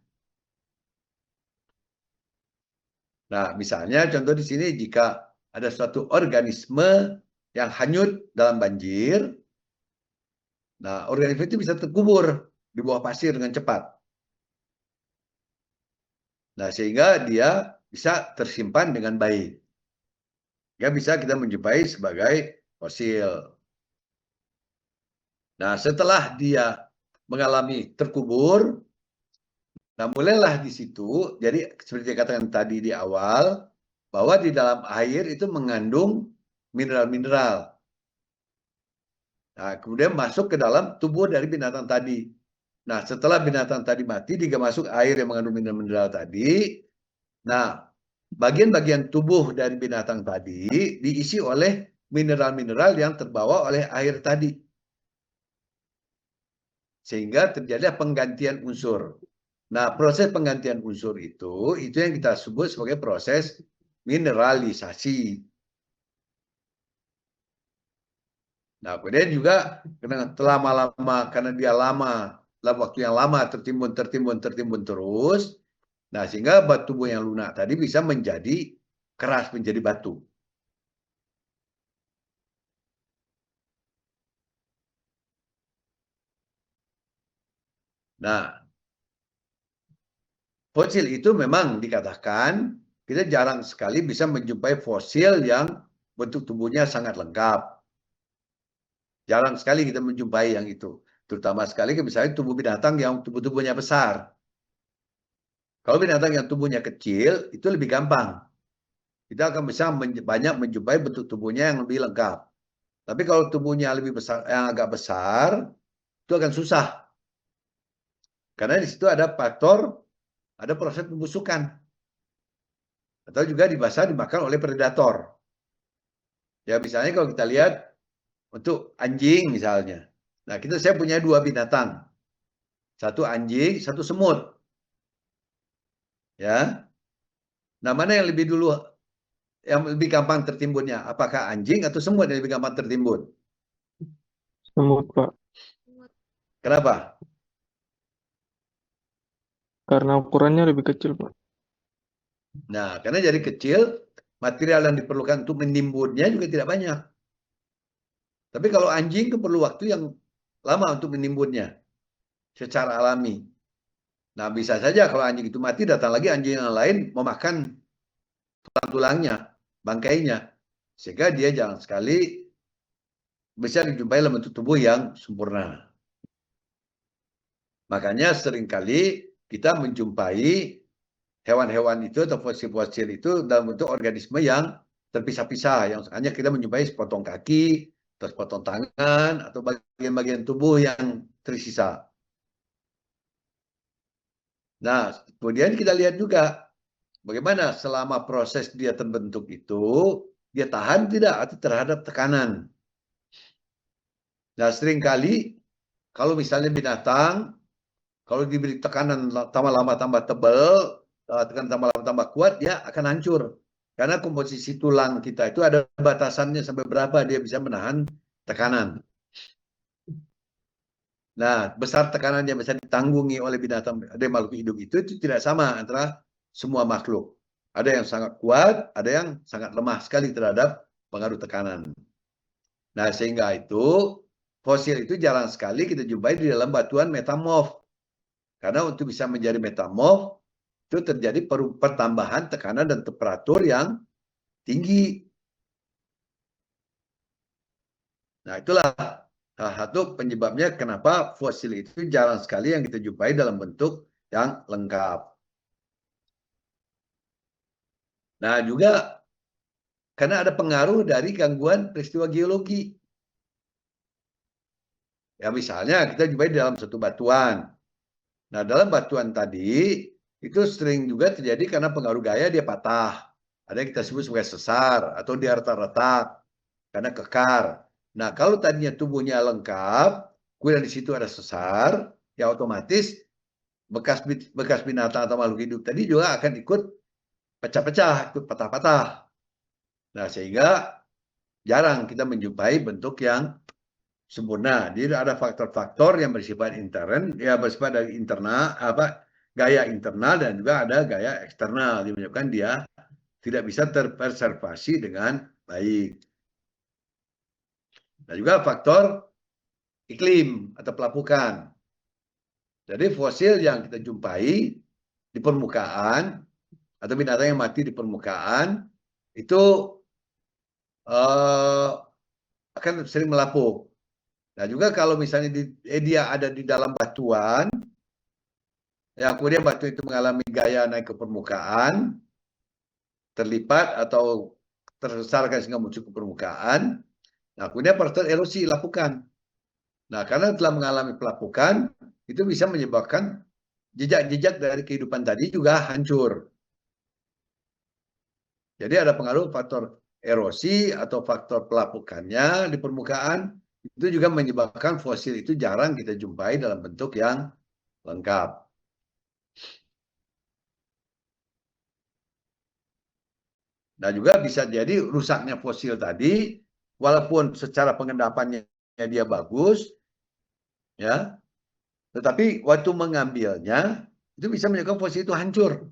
Nah, misalnya contoh di sini jika ada suatu organisme yang hanyut dalam banjir, nah organisme itu bisa terkubur di bawah pasir dengan cepat. Nah, sehingga dia bisa tersimpan dengan baik. Ya bisa kita menjumpai sebagai fosil. Nah, setelah dia mengalami terkubur, nah mulailah di situ, jadi seperti katakan tadi di awal, bahwa di dalam air itu mengandung mineral-mineral. Nah, kemudian masuk ke dalam tubuh dari binatang tadi. Nah, setelah binatang tadi mati, dia masuk air yang mengandung mineral-mineral tadi. Nah, bagian-bagian tubuh dari binatang tadi diisi oleh mineral-mineral yang terbawa oleh air tadi. Sehingga terjadi penggantian unsur. Nah, proses penggantian unsur itu yang kita sebut sebagai proses mineralisasi. Nah, kemudian juga karena dia lama, dalam waktu yang lama tertimbun terus, nah sehingga batu tubuh yang lunak tadi bisa menjadi keras, menjadi batu. Nah, fosil itu memang dikatakan kita jarang sekali bisa menjumpai fosil yang bentuk tubuhnya sangat lengkap. Jarang sekali kita menjumpai yang itu. Terutama sekali misalnya tubuh binatang yang tubuhnya besar. Kalau binatang yang tubuhnya kecil, itu lebih gampang. Kita akan bisa banyak menjumpai bentuk tubuhnya yang lebih lengkap. Tapi kalau tubuhnya lebih besar, yang agak besar, itu akan susah. Karena di situ ada ada proses pembusukan. Atau juga dimakan oleh predator. Ya misalnya kalau kita lihat untuk anjing misalnya. Nah saya punya dua binatang. Satu anjing, satu semut. Ya. Nah mana yang lebih gampang tertimbunnya? Apakah anjing atau semut yang lebih gampang tertimbun? Semut, Pak. Kenapa? Karena ukurannya lebih kecil, Pak. Nah, karena jadi kecil, material yang diperlukan untuk menimbunnya juga tidak banyak. Tapi kalau anjing itu perlu waktu yang lama untuk menimbunnya secara alami. Nah, bisa saja kalau anjing itu mati, datang lagi anjing yang lain memakan tulang-tulangnya, bangkainya. Sehingga dia jarang sekali bisa dijumpai dalam bentuk tubuh yang sempurna. Makanya seringkali kita menjumpai hewan-hewan itu atau fosil-fosil itu dalam bentuk organisme yang terpisah-pisah. Yang hanya kita menjumpai sepotong kaki, atau sepotong tangan, atau bagian-bagian tubuh yang tersisa. Nah, kemudian kita lihat juga bagaimana selama proses dia terbentuk itu, dia tahan tidak atau terhadap tekanan. Nah, seringkali kalau misalnya binatang, kalau diberi tekanan tambah lama tambah tebal, tekanan tambah kuat, dia akan hancur. Karena komposisi tulang kita itu ada batasannya sampai berapa dia bisa menahan tekanan. Nah, besar tekanan yang bisa ditanggungi oleh binatang, ada makhluk hidup itu tidak sama antara semua makhluk. Ada yang sangat kuat, ada yang sangat lemah sekali terhadap pengaruh tekanan. Nah, sehingga itu fosil itu jarang sekali kita jumpai di dalam batuan metamorf. Karena untuk bisa menjadi metamorf, itu terjadi pertambahan tekanan dan temperatur yang tinggi. Nah, itulah salah satu penyebabnya kenapa fosil itu jarang sekali yang kita jumpai dalam bentuk yang lengkap. Nah, juga karena ada pengaruh dari gangguan peristiwa geologi. Ya, misalnya kita jumpai di dalam satu batuan. Nah, dalam batuan tadi, itu sering juga terjadi karena pengaruh gaya dia patah. Ada yang kita sebut sebagai sesar, atau dia retak-retak, karena kekar. Nah, kalau tadinya tubuhnya lengkap, kemudian di situ ada sesar, ya otomatis bekas binatang atau makhluk hidup tadi juga akan ikut pecah-pecah, ikut patah-patah. Nah, sehingga jarang kita menjumpai bentuk yang sempurna. Jadi ada faktor-faktor yang bersifat intern, ya bersifat dari internal, gaya internal dan juga ada gaya eksternal yang menyebabkan dia tidak bisa terpreservasi dengan baik. Dan juga faktor iklim atau pelapukan. Jadi fosil yang kita jumpai di permukaan atau binatang yang mati di permukaan itu akan sering melapuk. Nah juga kalau misalnya dia ada di dalam batuan, ya kemudian batu itu mengalami gaya naik ke permukaan, terlipat atau tersesarkan sehingga muncul ke permukaan. Nah kemudian proses erosi lapukan. Nah karena telah mengalami pelapukan, itu bisa menyebabkan jejak-jejak dari kehidupan tadi juga hancur. Jadi ada pengaruh faktor erosi atau faktor pelapukannya di permukaan, itu juga menyebabkan fosil itu jarang kita jumpai dalam bentuk yang lengkap. Nah juga bisa jadi rusaknya fosil tadi, walaupun secara pengendapannya dia bagus, ya, tetapi waktu mengambilnya itu bisa menyebabkan fosil itu hancur.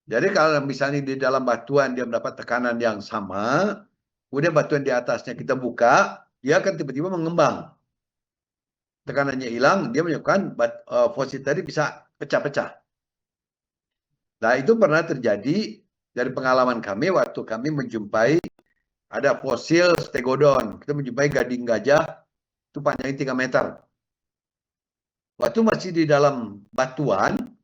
Jadi kalau misalnya di dalam batuan dia mendapat tekanan yang sama, kemudian batuan di atasnya kita buka, dia akan tiba-tiba mengembang. Tekanannya hilang, dia menyebabkan fosil tadi bisa pecah-pecah. Nah itu pernah terjadi dari pengalaman kami waktu kami menjumpai ada fosil stegodon. Kita menjumpai gading gajah itu panjangnya 3 meter. Waktu masih di dalam batuan,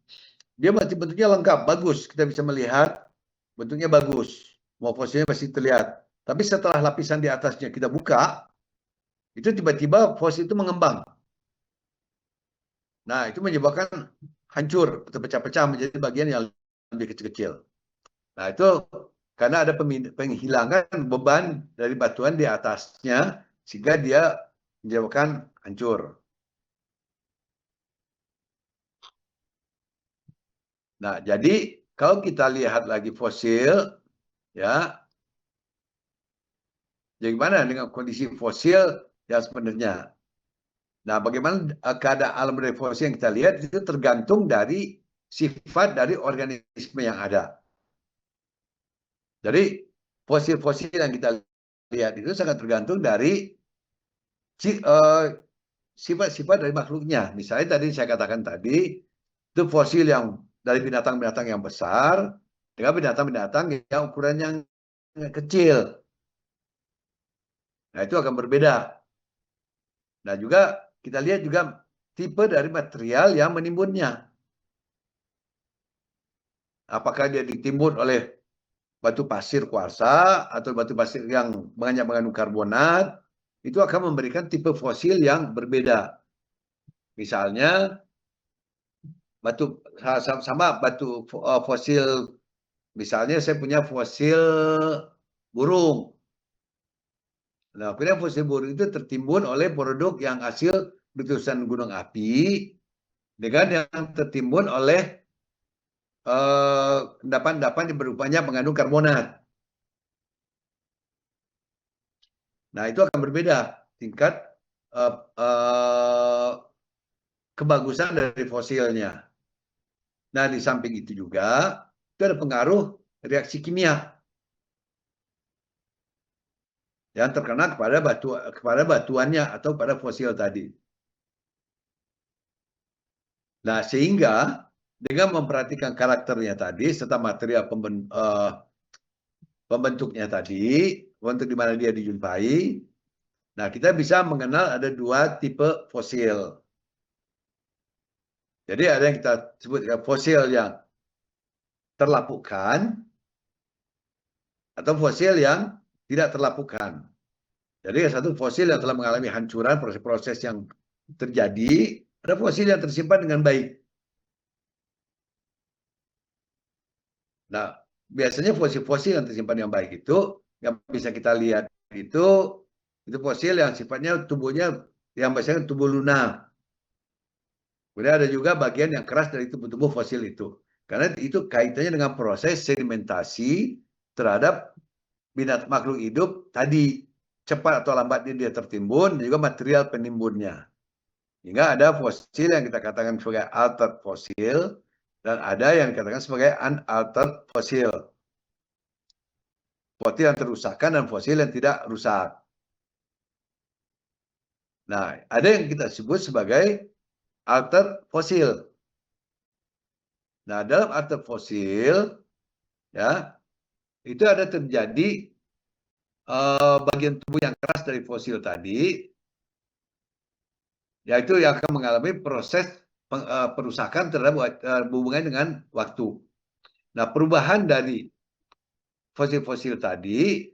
dia masih bentuknya lengkap, bagus. Kita bisa melihat bentuknya bagus. Mau fosilnya masih terlihat. Tapi setelah lapisan di atasnya kita buka, itu tiba-tiba fosil itu mengembang. Nah, itu menyebabkan hancur, terpecah-pecah menjadi bagian yang lebih kecil-kecil. Nah, itu karena ada penghilangan beban dari batuan di atasnya, sehingga dia menyebabkan hancur. Nah, jadi kalau kita lihat lagi fosil, ya, bagaimana dengan kondisi fosil yang sebenarnya? Nah, bagaimana keadaan alam dari fosil yang kita lihat itu tergantung dari sifat dari organisme yang ada. Jadi fosil-fosil yang kita lihat itu sangat tergantung dari sifat-sifat dari makhluknya. Misalnya tadi saya katakan tadi, itu fosil yang dari binatang-binatang yang besar dengan binatang-binatang yang ukurannya kecil. Nah, itu akan berbeda. Nah, juga kita lihat juga tipe dari material yang menimbunnya. Apakah dia ditimbun oleh batu pasir kuarsa atau batu pasir yang banyak mengandung karbonat, itu akan memberikan tipe fosil yang berbeda. Misalnya batu sama batu fosil, misalnya saya punya fosil burung. Nah, kemudian fosil burung itu tertimbun oleh produk yang hasil letusan gunung api, dengan yang tertimbun oleh endapan-endapan yang berupanya mengandung karbonat. Nah, itu akan berbeda tingkat kebagusan dari fosilnya. Nah, di samping itu juga itu ada pengaruh reaksi kimia yang terkena kepada batuannya atau pada fosil tadi. Nah, sehingga dengan memperhatikan karakternya tadi serta material pembentuknya tadi, untuk di mana dia dijumpai, nah kita bisa mengenal ada dua tipe fosil. Jadi ada yang kita sebut fosil yang terlapukan atau fosil yang tidak terlapukan. Jadi satu fosil yang telah mengalami hancuran, proses-proses yang terjadi, ada fosil yang tersimpan dengan baik. Nah, biasanya fosil-fosil yang tersimpan yang baik itu, yang bisa kita lihat itu fosil yang sifatnya tubuhnya yang biasanya tubuh lunak. Kemudian ada juga bagian yang keras dari tubuh-tubuh fosil itu. Karena itu kaitannya dengan proses sedimentasi terhadap binatang makhluk hidup tadi. Cepat atau lambatnya dia tertimbun, dan juga material penimbunnya. Hingga ada fosil yang kita katakan sebagai altered fosil, dan ada yang dikatakan sebagai unaltered fosil. Fosil yang terusakkan dan fosil yang tidak rusak. Nah, ada yang kita sebut sebagai altered fosil. Nah, dalam altered fosil, ya, itu ada terjadi bagian tubuh yang keras dari fosil tadi, yaitu yang akan mengalami proses perusakan terhadap hubungan dengan waktu. Nah, perubahan dari fosil-fosil tadi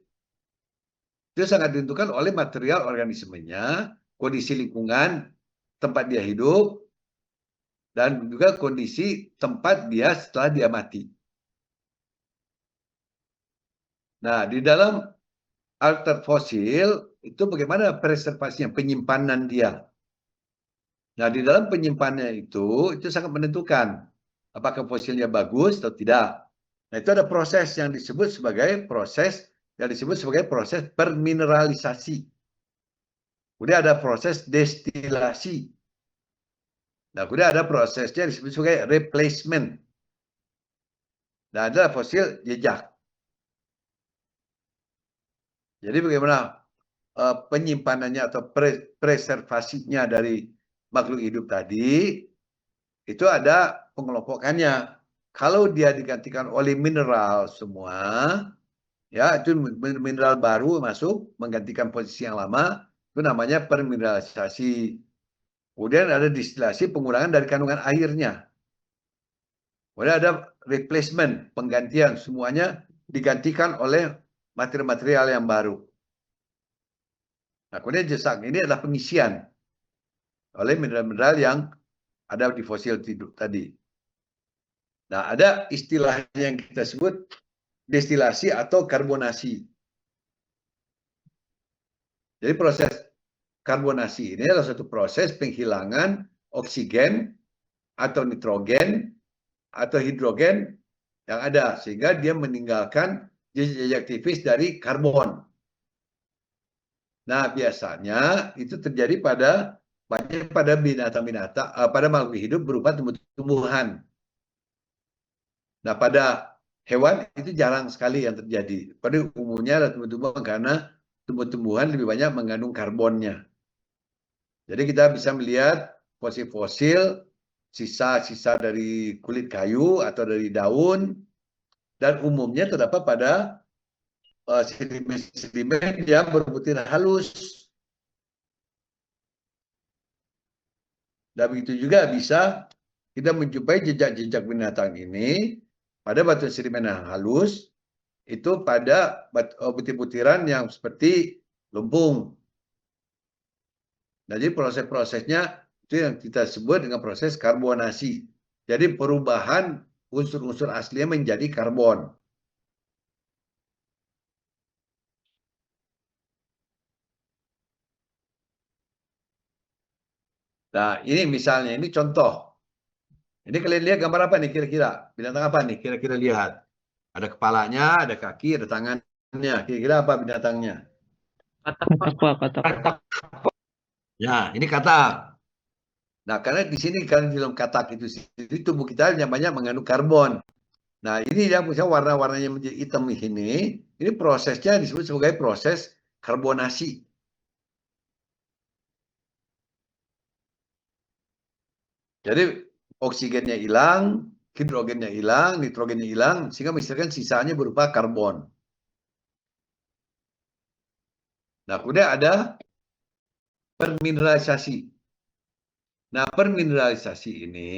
itu sangat ditentukan oleh material organismenya, kondisi lingkungan tempat dia hidup, dan juga kondisi tempat dia setelah dia mati. Nah, di dalam altered fosil itu bagaimana preservasinya, penyimpanan dia. Nah, di dalam penyimpanannya itu sangat menentukan apakah fosilnya bagus atau tidak. Nah, itu ada proses yang disebut sebagai proses permineralisasi. Kemudian ada proses destilasi. Nah, kemudian ada prosesnya disebut sebagai replacement. Nah, adalah fosil jejak. Jadi bagaimana penyimpanannya atau preservasinya dari makhluk hidup tadi, itu ada pengelompokannya. Kalau dia digantikan oleh mineral semua, ya itu mineral baru masuk menggantikan posisi yang lama, itu namanya permineralisasi. Kemudian ada distilasi, pengurangan dari kandungan airnya. Kemudian ada replacement, penggantian, semuanya digantikan oleh material-material yang baru. Nah, kemudian jesak ini adalah pengisian oleh mineral-mineral yang ada di fosil hidup tadi. Nah, ada istilahnya yang kita sebut destilasi atau karbonasi. Jadi proses karbonasi ini adalah suatu proses penghilangan oksigen atau nitrogen atau hidrogen yang ada sehingga dia meninggalkan jejak tipis dari karbon. Nah, biasanya itu terjadi pada binatang-binatang, pada makhluk hidup berupa tumbuh-tumbuhan. Nah, pada hewan itu jarang sekali yang terjadi. Pada umumnya adalah tumbuh-tumbuhan karena tumbuh-tumbuhan lebih banyak mengandung karbonnya. Jadi kita bisa melihat fosil-fosil, sisa-sisa dari kulit kayu atau dari daun, dan umumnya terdapat pada sedimen-sedimen yang berbutir halus. Dan begitu juga bisa kita menjumpai jejak-jejak binatang ini pada batu sedimen yang halus, itu pada butir-butiran yang seperti lumpung. Jadi proses-prosesnya itu yang kita sebut dengan proses karbonasi. Jadi perubahan unsur-unsur aslinya menjadi karbon. Nah, ini misalnya, ini contoh. Ini kalian lihat gambar apa nih kira-kira? Binatang apa nih kira-kira lihat? Ada kepalanya, ada kaki, ada tangannya. Kira-kira apa binatangnya? Katak, Pak. Katak, Pak, katak. Ya, ini katak. Nah, karena di sini kan di dalam katak itu sendiri tubuh kita banyak mengandung karbon. Nah, ini yang misalnya warna-warnanya menjadi hitam di sini, ini prosesnya disebut sebagai proses karbonasi. Jadi oksigennya hilang, hidrogennya hilang, nitrogennya hilang, sehingga misalkan sisanya berupa karbon. Nah, kemudian ada permineralisasi. Nah, permineralisasi ini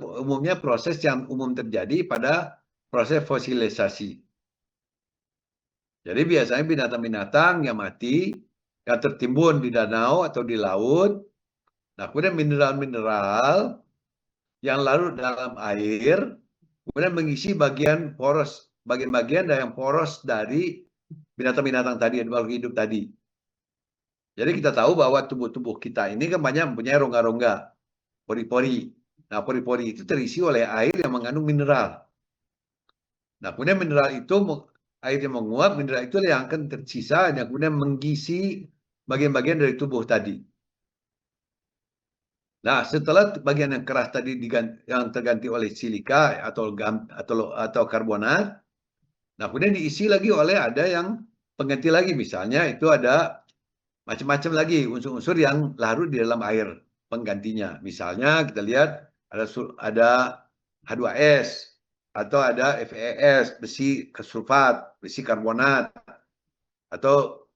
umumnya proses yang umum terjadi pada proses fosilisasi. Jadi biasanya binatang-binatang yang mati, yang tertimbun di danau atau di laut, nah kemudian mineral-mineral yang larut dalam air, kemudian mengisi bagian-bagian yang poros dari binatang-binatang tadi, makhluk hidup tadi. Jadi kita tahu bahwa tubuh-tubuh kita ini kan banyak mempunyai rongga-rongga, pori-pori. Nah, pori-pori itu terisi oleh air yang mengandung mineral. Nah, kemudian mineral itu, airnya menguap, mineral itu yang akan tersisa, yang kemudian mengisi bagian-bagian dari tubuh tadi. Nah, setelah bagian yang keras tadi yang terganti oleh silika atau karbonat, nah kemudian diisi lagi oleh ada yang pengganti lagi, misalnya itu ada macam-macam lagi unsur-unsur yang larut di dalam air penggantinya. Misalnya kita lihat ada H2S atau ada FeS, besi sulfat, besi karbonat, atau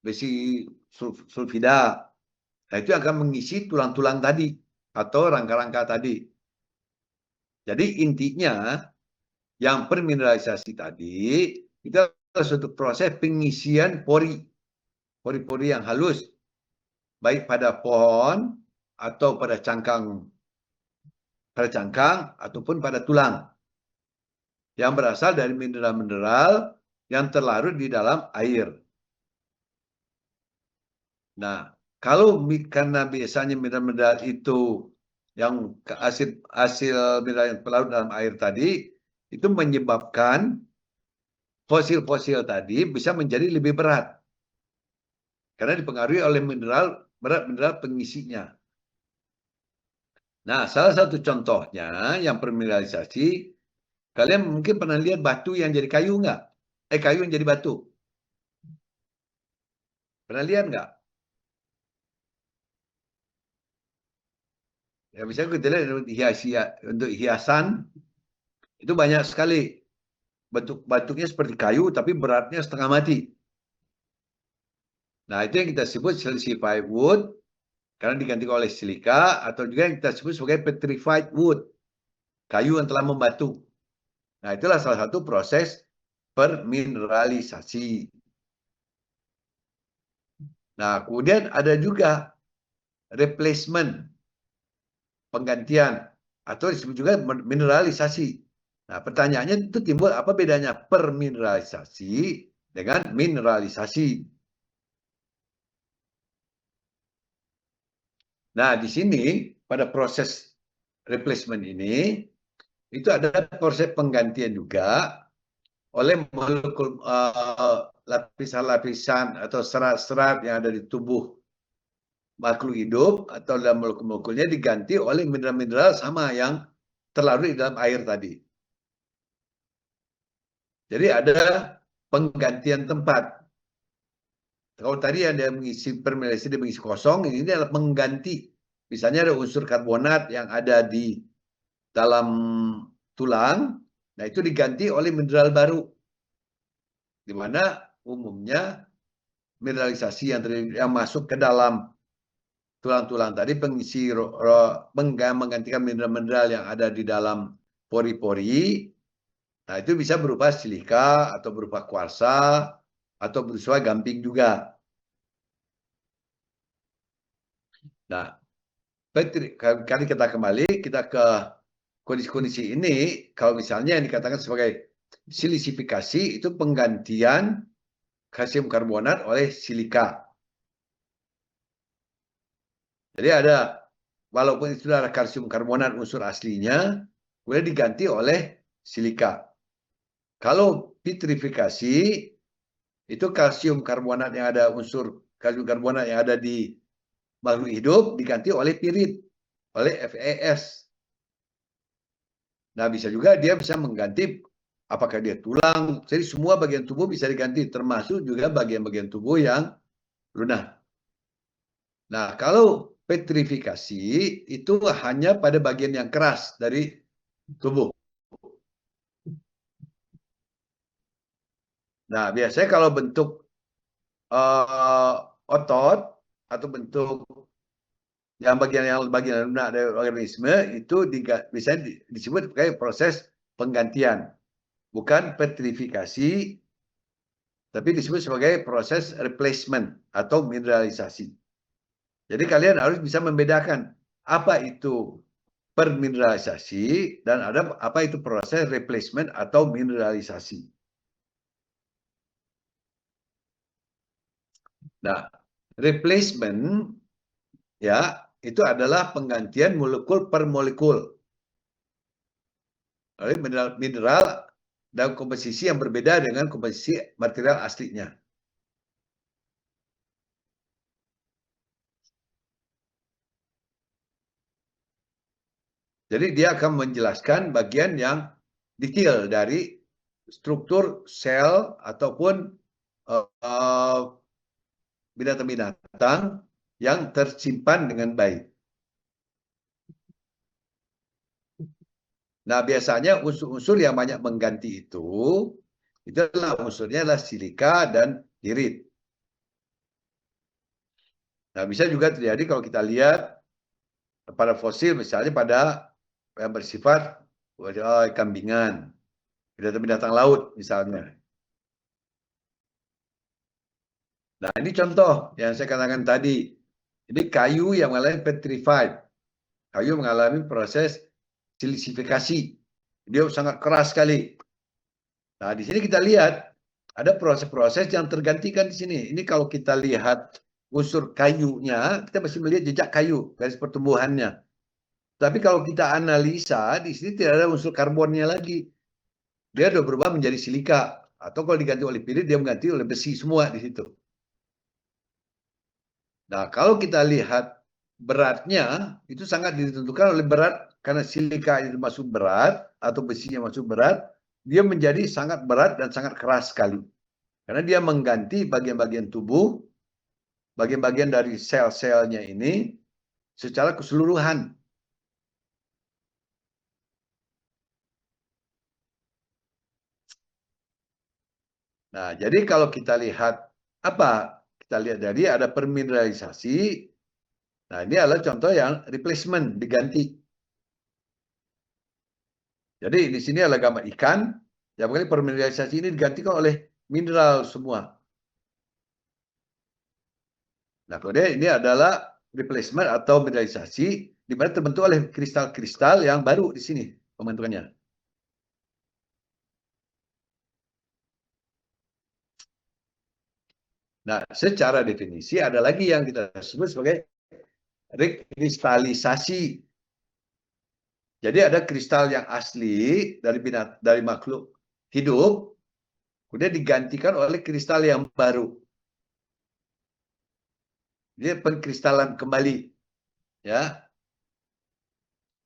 besi sulfida. Nah, itu akan mengisi tulang-tulang tadi atau rangka-rangka tadi. Jadi intinya yang permineralisasi tadi itu adalah suatu proses pengisian pori-pori yang halus, baik pada pohon atau pada cangkang ataupun pada tulang yang berasal dari mineral-mineral yang terlarut di dalam air. Nah, kalau karena biasanya mineral-mineral itu yang hasil mineral yang terlarut dalam air tadi, itu menyebabkan fosil-fosil tadi bisa menjadi lebih berat. Karena dipengaruhi oleh mineral pengisinya. Nah, salah satu contohnya yang permineralisasi, kalian mungkin pernah lihat batu yang jadi kayu nggak? Kayu yang jadi batu. Pernah lihat nggak? Ya, misalnya kita lihat untuk hiasan, itu banyak sekali. Bentuknya seperti kayu, tapi beratnya setengah mati. Nah, itu yang kita sebut silicified wood, karena diganti oleh silika, atau juga yang kita sebut sebagai petrified wood, kayu yang telah membatu. Nah, itulah salah satu proses permineralisasi. Nah, kemudian ada juga replacement, penggantian, atau disebut juga mineralisasi. Nah, pertanyaannya itu timbul, apa bedanya permineralisasi dengan mineralisasi? Nah, di sini pada proses replacement ini, itu ada proses penggantian juga oleh molekul lapisan-lapisan atau serat-serat yang ada di tubuh makhluk hidup atau dalam molekul-molekulnya diganti oleh mineral-mineral sama yang terlarut di dalam air tadi. Jadi ada penggantian tempat. Kalau tadi ada mengisi permineralisasi, dia mengisi kosong, ini adalah mengganti. Misalnya ada unsur karbonat yang ada di dalam tulang, nah itu diganti oleh mineral baru. Di mana umumnya mineralisasi yang masuk ke dalam tulang-tulang tadi menggantikan mineral-mineral yang ada di dalam pori-pori. Nah, itu bisa berupa silika atau berupa kuarsa atau berupa gamping juga. Nah, kali kita kembali ke kondisi-kondisi ini, kalau misalnya yang dikatakan sebagai silicifikasi itu penggantian kalsium karbonat oleh silika. Jadi ada walaupun itu adalah kalsium karbonat unsur aslinya, boleh diganti oleh silika. Kalau vitrifikasi, itu kalsium karbonat yang ada unsur kalsium karbonat yang ada di makhluk hidup diganti oleh pirit, oleh FeS. Nah, bisa juga dia bisa mengganti apakah dia tulang, jadi semua bagian tubuh bisa diganti, termasuk juga bagian-bagian tubuh yang lunak. Nah, kalau petrifikasi itu hanya pada bagian yang keras dari tubuh. Nah, biasanya kalau bentuk otot atau bentuk yang bagian lunak dari organisme itu bisa disebut sebagai proses penggantian, bukan petrifikasi, tapi disebut sebagai proses replacement atau mineralisasi. Jadi kalian harus bisa membedakan apa itu permineralisasi dan apa itu proses replacement atau mineralisasi. Nah, replacement ya itu adalah penggantian molekul per molekul oleh mineral dan komposisi yang berbeda dengan komposisi material aslinya. Jadi dia akan menjelaskan bagian yang detail dari struktur sel ataupun binatang-binatang yang tersimpan dengan baik. Nah, biasanya unsur-unsur yang banyak mengganti itu adalah unsurnya adalah silika dan pirit. Nah, bisa juga terjadi kalau kita lihat pada fosil, misalnya pada yang bersifat kambingan, binatang-binatang laut misalnya. Nah, ini contoh yang saya katakan tadi. Ini kayu yang mengalami petrified. Kayu mengalami proses silicifikasi. Dia sangat keras sekali. Nah, di sini kita lihat ada proses-proses yang tergantikan di sini. Ini kalau kita lihat unsur kayunya, kita masih melihat jejak kayu, garis pertumbuhannya. Tapi kalau kita analisa, di sini tidak ada unsur karbonnya lagi. Dia sudah berubah menjadi silika. Atau kalau diganti oleh pirit, dia mengganti oleh besi semua di situ. Nah, kalau kita lihat beratnya, itu sangat ditentukan oleh berat. Karena silika itu masuk berat, atau besinya masuk berat, dia menjadi sangat berat dan sangat keras sekali. Karena dia mengganti bagian-bagian tubuh, bagian-bagian dari sel-selnya ini secara keseluruhan. Nah, jadi kalau kita lihat apa? Kita lihat dari ada permineralisasi. Nah, ini adalah contoh yang replacement, diganti. Jadi di sini adalah gambar ikan. Ya, makanya permineralisasi ini digantikan oleh mineral semua. Nah, kemudian ini adalah replacement atau mineralisasi di mana terbentuk oleh kristal-kristal yang baru di sini pembentukannya. Nah, secara definisi ada lagi yang kita sebut sebagai rekristalisasi. Jadi ada kristal yang asli dari makhluk hidup, kemudian digantikan oleh kristal yang baru. Dia pengkristalan kembali, ya.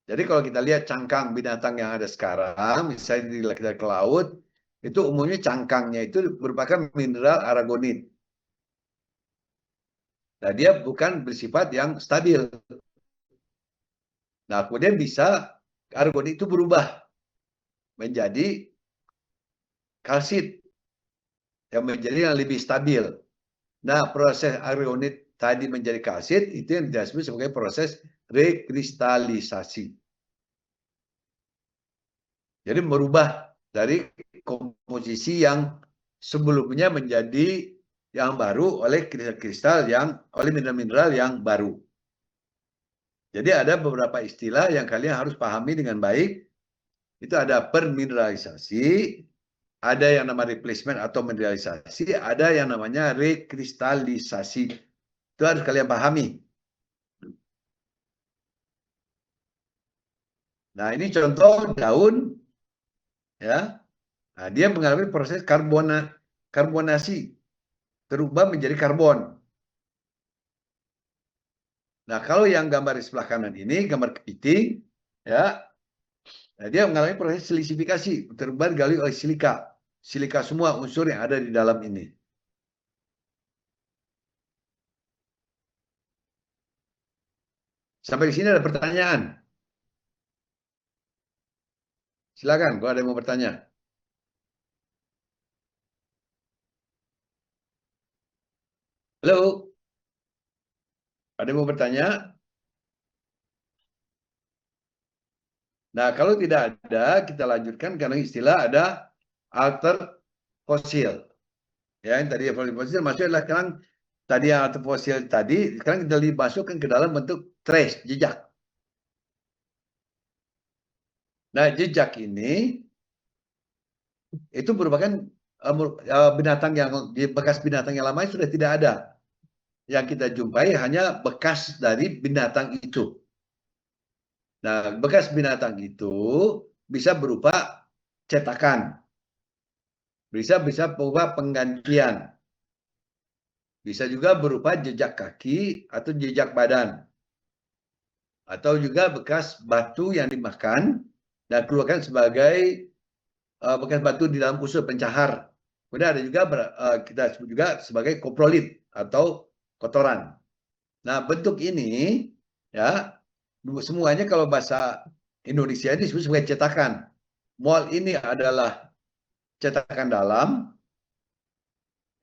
Jadi kalau kita lihat cangkang binatang yang ada sekarang, misalnya kita ke laut, itu umumnya cangkangnya itu merupakan mineral aragonit. Nah, dia bukan bersifat yang stabil. Nah, kemudian bisa aragonit itu berubah menjadi kalsit yang menjadi yang lebih stabil. Nah, proses aragonit tadi menjadi kalsit itu yang disebut sebagai proses rekristalisasi. Jadi merubah dari komposisi yang sebelumnya menjadi yang baru oleh kristal-kristal oleh mineral-mineral yang baru. Jadi ada beberapa istilah yang kalian harus pahami dengan baik. Itu ada permineralisasi, ada yang namanya replacement atau mineralisasi, ada yang namanya rekristalisasi. Itu harus kalian pahami. Nah, ini contoh daun, ya. Nah, dia mengalami proses karbonasi, terubah menjadi karbon. Nah, kalau yang gambar di sebelah kanan ini, gambar kepiting, ya, nah, dia mengalami proses silicifikasi, terubah digali oleh silika. Silika semua unsur yang ada di dalam ini. Sampai di sini ada pertanyaan? Silakan, kalau ada yang mau bertanya. Halo, ada yang mau bertanya? Nah, kalau tidak ada, kita lanjutkan karena istilah ada alter fosil. Ya, yang tadi alter fosil maksudnya adalah sekarang tadi yang alter fosil tadi, sekarang kita dimasukkan ke dalam bentuk trace, jejak. Nah, jejak ini itu merupakan binatang yang bekas binatang yang lama sudah tidak ada. Yang kita jumpai hanya bekas dari binatang itu. Nah, bekas binatang itu bisa berupa cetakan, bisa berupa penggantian, bisa juga berupa jejak kaki atau jejak badan, atau juga bekas batu yang dimakan dan keluarkan sebagai bekas batu di dalam usus pencahar. Kemudian ada juga kita sebut juga sebagai koprolit atau kotoran. Nah, bentuk ini ya semuanya kalau bahasa Indonesia ini disebut sebagai cetakan. Mol ini adalah cetakan dalam,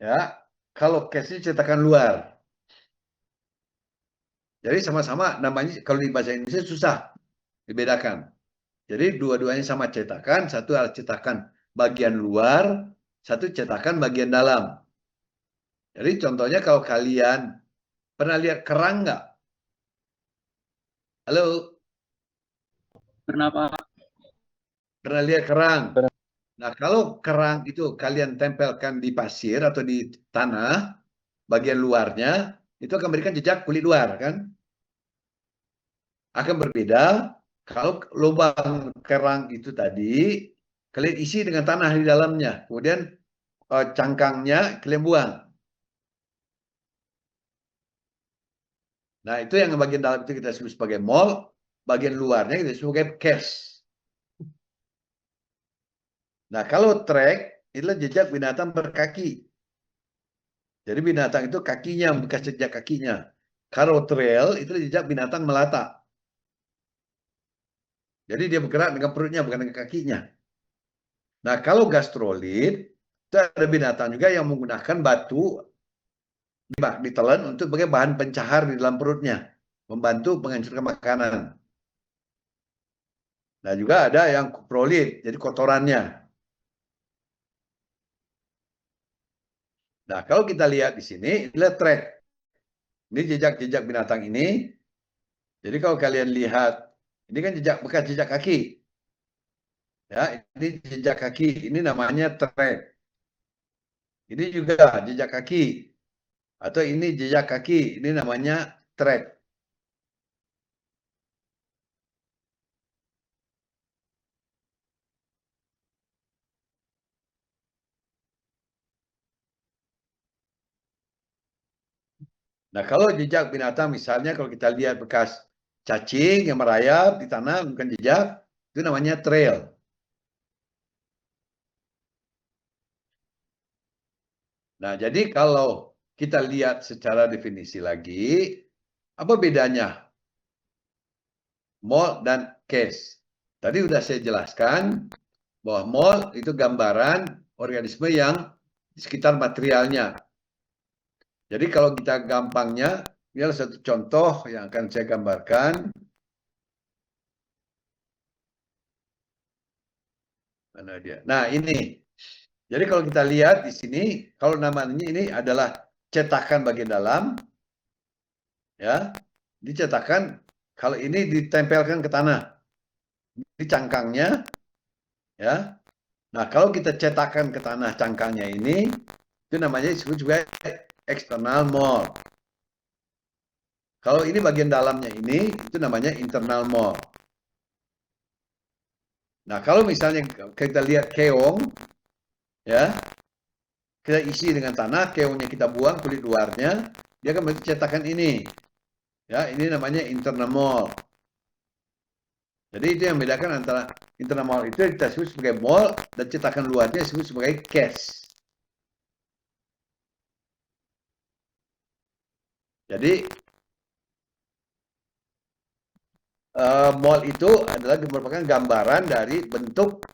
ya. Kalau case cetakan luar. Jadi sama-sama namanya kalau di bahasa Indonesia susah dibedakan. Jadi dua-duanya sama cetakan, satu adalah cetakan bagian luar, satu cetakan bagian dalam. Jadi contohnya kalau kalian pernah lihat kerang nggak? Halo, Pernah Pak? pernah lihat kerang? Nah, kalau kerang itu kalian tempelkan di pasir atau di tanah, bagian luarnya, itu akan memberikan jejak kulit luar, kan? Akan berbeda kalau lubang kerang itu tadi, kalian isi dengan tanah di dalamnya. Kemudian cangkangnya kalian buang. Nah, itu yang bagian dalam itu kita sebut sebagai mold, bagian luarnya kita sebut sebagai cast. Nah, kalau track, itulah jejak binatang berkaki. Jadi binatang itu kakinya, bekas jejak kakinya. Kalau trail, itu jejak binatang melata. Jadi dia bergerak dengan perutnya, bukan dengan kakinya. Nah, kalau gastrolith, itu ada binatang juga yang menggunakan batu ditelan untuk sebagai bahan pencahar di dalam perutnya. Membantu menghancurkan makanan. Nah, juga ada yang coprolith, jadi kotorannya. Nah, kalau kita lihat di sini, lihat track. Ini jejak-jejak binatang ini. Jadi kalau kalian lihat, ini kan bekas jejak kaki. Ya, ini jejak kaki. Ini namanya track. Ini juga jejak kaki. Atau ini jejak kaki. Ini namanya track. Nah, kalau jejak binatang misalnya kalau kita lihat bekas cacing yang merayap di tanah bukan jejak, itu namanya trail. Nah, jadi kalau kita lihat secara definisi lagi, apa bedanya mold dan case? Tadi sudah saya jelaskan bahwa mold itu gambaran organisme yang di sekitar materialnya. Jadi kalau kita gampangnya, ini adalah satu contoh yang akan saya gambarkan. Mana dia? Nah, ini. Jadi kalau kita lihat di sini, kalau namanya ini adalah cetakan bagian dalam, ya, dicetakan. Kalau ini ditempelkan ke tanah, di cangkangnya, ya. Nah, kalau kita cetakkan ke tanah cangkangnya ini, itu namanya disebut juga external mold. Kalau ini bagian dalamnya ini, itu namanya internal mold. Nah, kalau misalnya kita lihat keong, ya, kita isi dengan tanah, keongnya kita buang kulit luarnya, dia akan bentuk cetakan ini. Ya, ini namanya internal mold. Jadi itu yang membedakan antara internal mold itu kita sebut sebagai mold dan cetakan luarnya disebut sebagai cast. Jadi mold itu adalah merupakan gambaran dari bentuk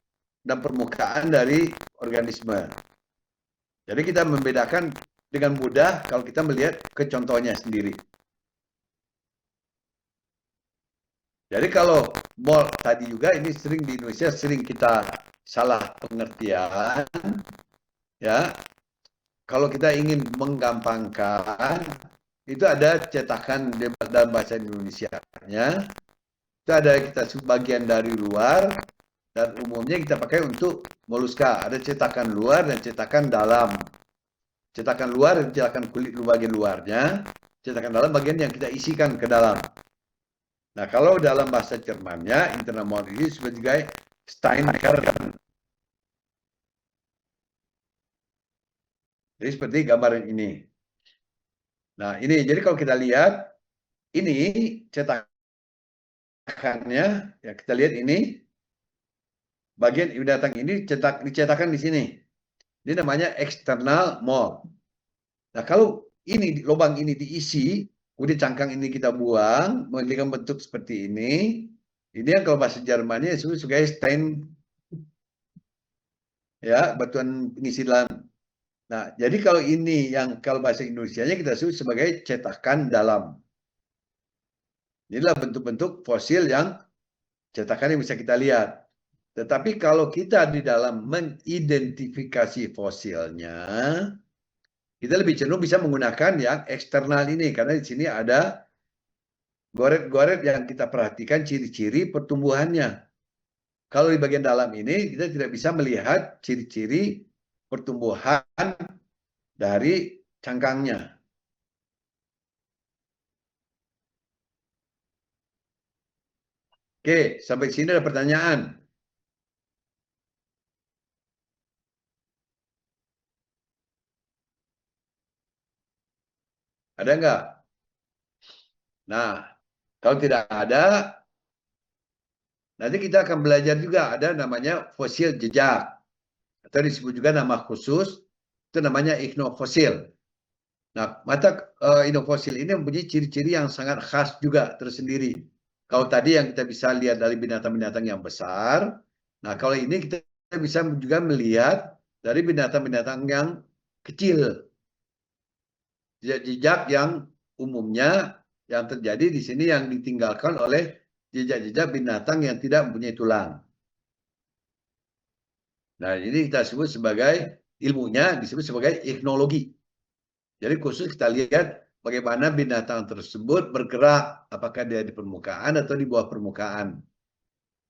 dan permukaan dari organisme. Jadi kita membedakan dengan mudah kalau kita melihat ke contohnya sendiri. Jadi kalau mold tadi juga ini sering di Indonesia sering kita salah pengertian, ya. Kalau kita ingin menggampangkan, itu ada cetakan dalam bahasa Indonesia-nya. Itu ada kita bagian dari luar dan umumnya kita pakai untuk moluska. Ada cetakan luar dan cetakan dalam. Cetakan luar dan cetakan kulit bagian luarnya. Cetakan dalam bagian yang kita isikan ke dalam. Nah, kalau dalam bahasa Jermannya, internal mold ini sebagai Steinkern. Jadi seperti gambaran ini. Nah, ini jadi kalau kita lihat, ini cetakannya, ya kita lihat ini, bagian binatang ini dicetakkan di sini. Ini namanya external mold. Nah, kalau ini lubang ini diisi, kemudian cangkang ini kita buang, memberikan bentuk seperti ini yang kalau bahasa Jermannya disebut sebagai Stein, ya, batuan pengisi dalam. Nah, jadi kalau ini yang kalau bahasa Indonesianya kita sebut sebagai cetakan dalam. Inilah bentuk-bentuk fosil yang cetakan yang bisa kita lihat. Tetapi kalau kita di dalam mengidentifikasi fosilnya, kita lebih cenderung bisa menggunakan yang eksternal ini karena di sini ada goret-goret yang kita perhatikan ciri-ciri pertumbuhannya. Kalau di bagian dalam ini kita tidak bisa melihat ciri-ciri pertumbuhan dari cangkangnya. Oke, sampai sini ada pertanyaan. Ada nggak? Nah, kalau tidak ada, nanti kita akan belajar juga ada namanya fosil jejak. Atau disebut juga nama khusus, itu namanya ichnofosil. Nah, mata ichnofosil ini mempunyai ciri-ciri yang sangat khas juga tersendiri. Kalau tadi yang kita bisa lihat dari binatang-binatang yang besar, nah kalau ini kita bisa juga melihat dari binatang-binatang yang kecil. Jejak-jejak yang umumnya yang terjadi di sini yang ditinggalkan oleh jejak-jejak binatang yang tidak mempunyai tulang. Nah, ini kita sebut sebagai ilmunya disebut sebagai ichnologi. Jadi khusus kita lihat bagaimana binatang tersebut bergerak, apakah dia di permukaan atau di bawah permukaan.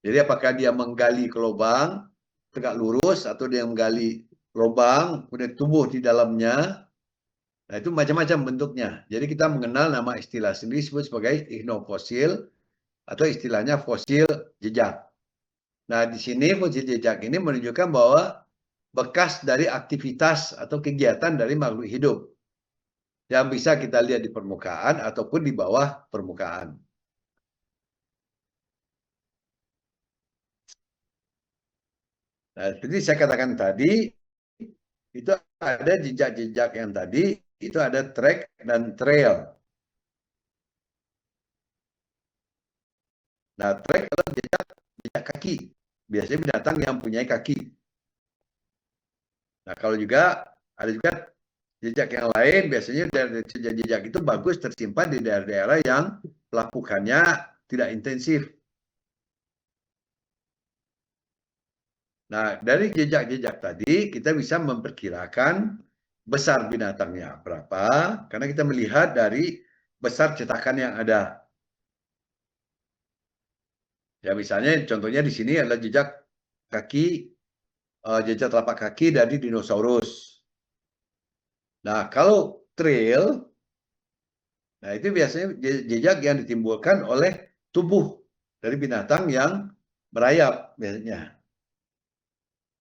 Jadi apakah dia menggali ke lubang tegak lurus atau dia menggali lubang kemudian tumbuh di dalamnya. Nah, itu macam-macam bentuknya. Jadi kita mengenal nama istilah sendiri disebut sebagai ichnofosil atau istilahnya fosil jejak. Nah, di sini fosil jejak ini menunjukkan bahwa bekas dari aktivitas atau kegiatan dari makhluk hidup yang bisa kita lihat di permukaan ataupun di bawah permukaan. Nah, seperti saya katakan tadi, itu ada jejak-jejak yang tadi, itu ada track dan trail. Nah, track adalah jejak kaki. Biasanya binatang yang punya kaki. Nah, kalau juga ada juga jejak yang lain, biasanya jejak-jejak itu bagus tersimpan di daerah-daerah yang pelapukannya tidak intensif. Nah, dari jejak-jejak tadi kita bisa memperkirakan besar binatangnya berapa, karena kita melihat dari besar cetakan yang ada. Ya, misalnya contohnya di sini adalah jejak kaki, jejak telapak kaki dari dinosaurus. Nah, kalau trail, nah itu biasanya jejak yang ditimbulkan oleh tubuh dari binatang yang merayap biasanya.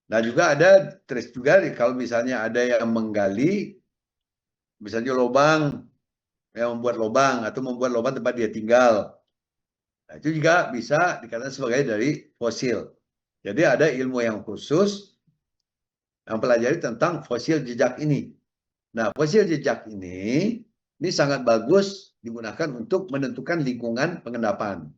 Nah juga ada trace juga kalau misalnya ada yang menggali, misalnya lubang, yang membuat lubang atau membuat lubang tempat dia tinggal. Nah, itu juga bisa dikatakan sebagai dari fosil. Jadi ada ilmu yang khusus yang pelajari tentang fosil jejak ini. Nah, fosil jejak ini sangat bagus digunakan untuk menentukan lingkungan pengendapan.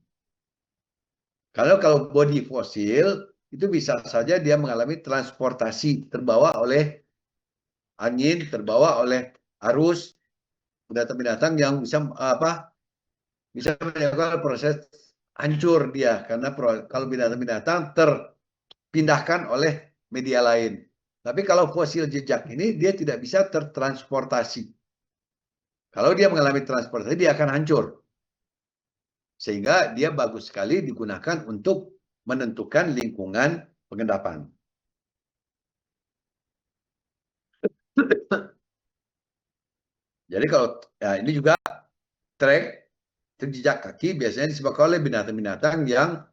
Kalau body fosil itu bisa saja dia mengalami transportasi terbawa oleh angin, terbawa oleh arus binatang-binatang yang bisa menyebabkan proses hancur dia karena kalau binatang-binatang terpindahkan oleh media lain. Tapi kalau fosil jejak ini dia tidak bisa tertransportasi. Kalau dia mengalami transportasi dia akan hancur. Sehingga dia bagus sekali digunakan untuk menentukan lingkungan pengendapan. Jadi kalau ini juga trek jejak kaki biasanya disebabkan oleh binatang-binatang yang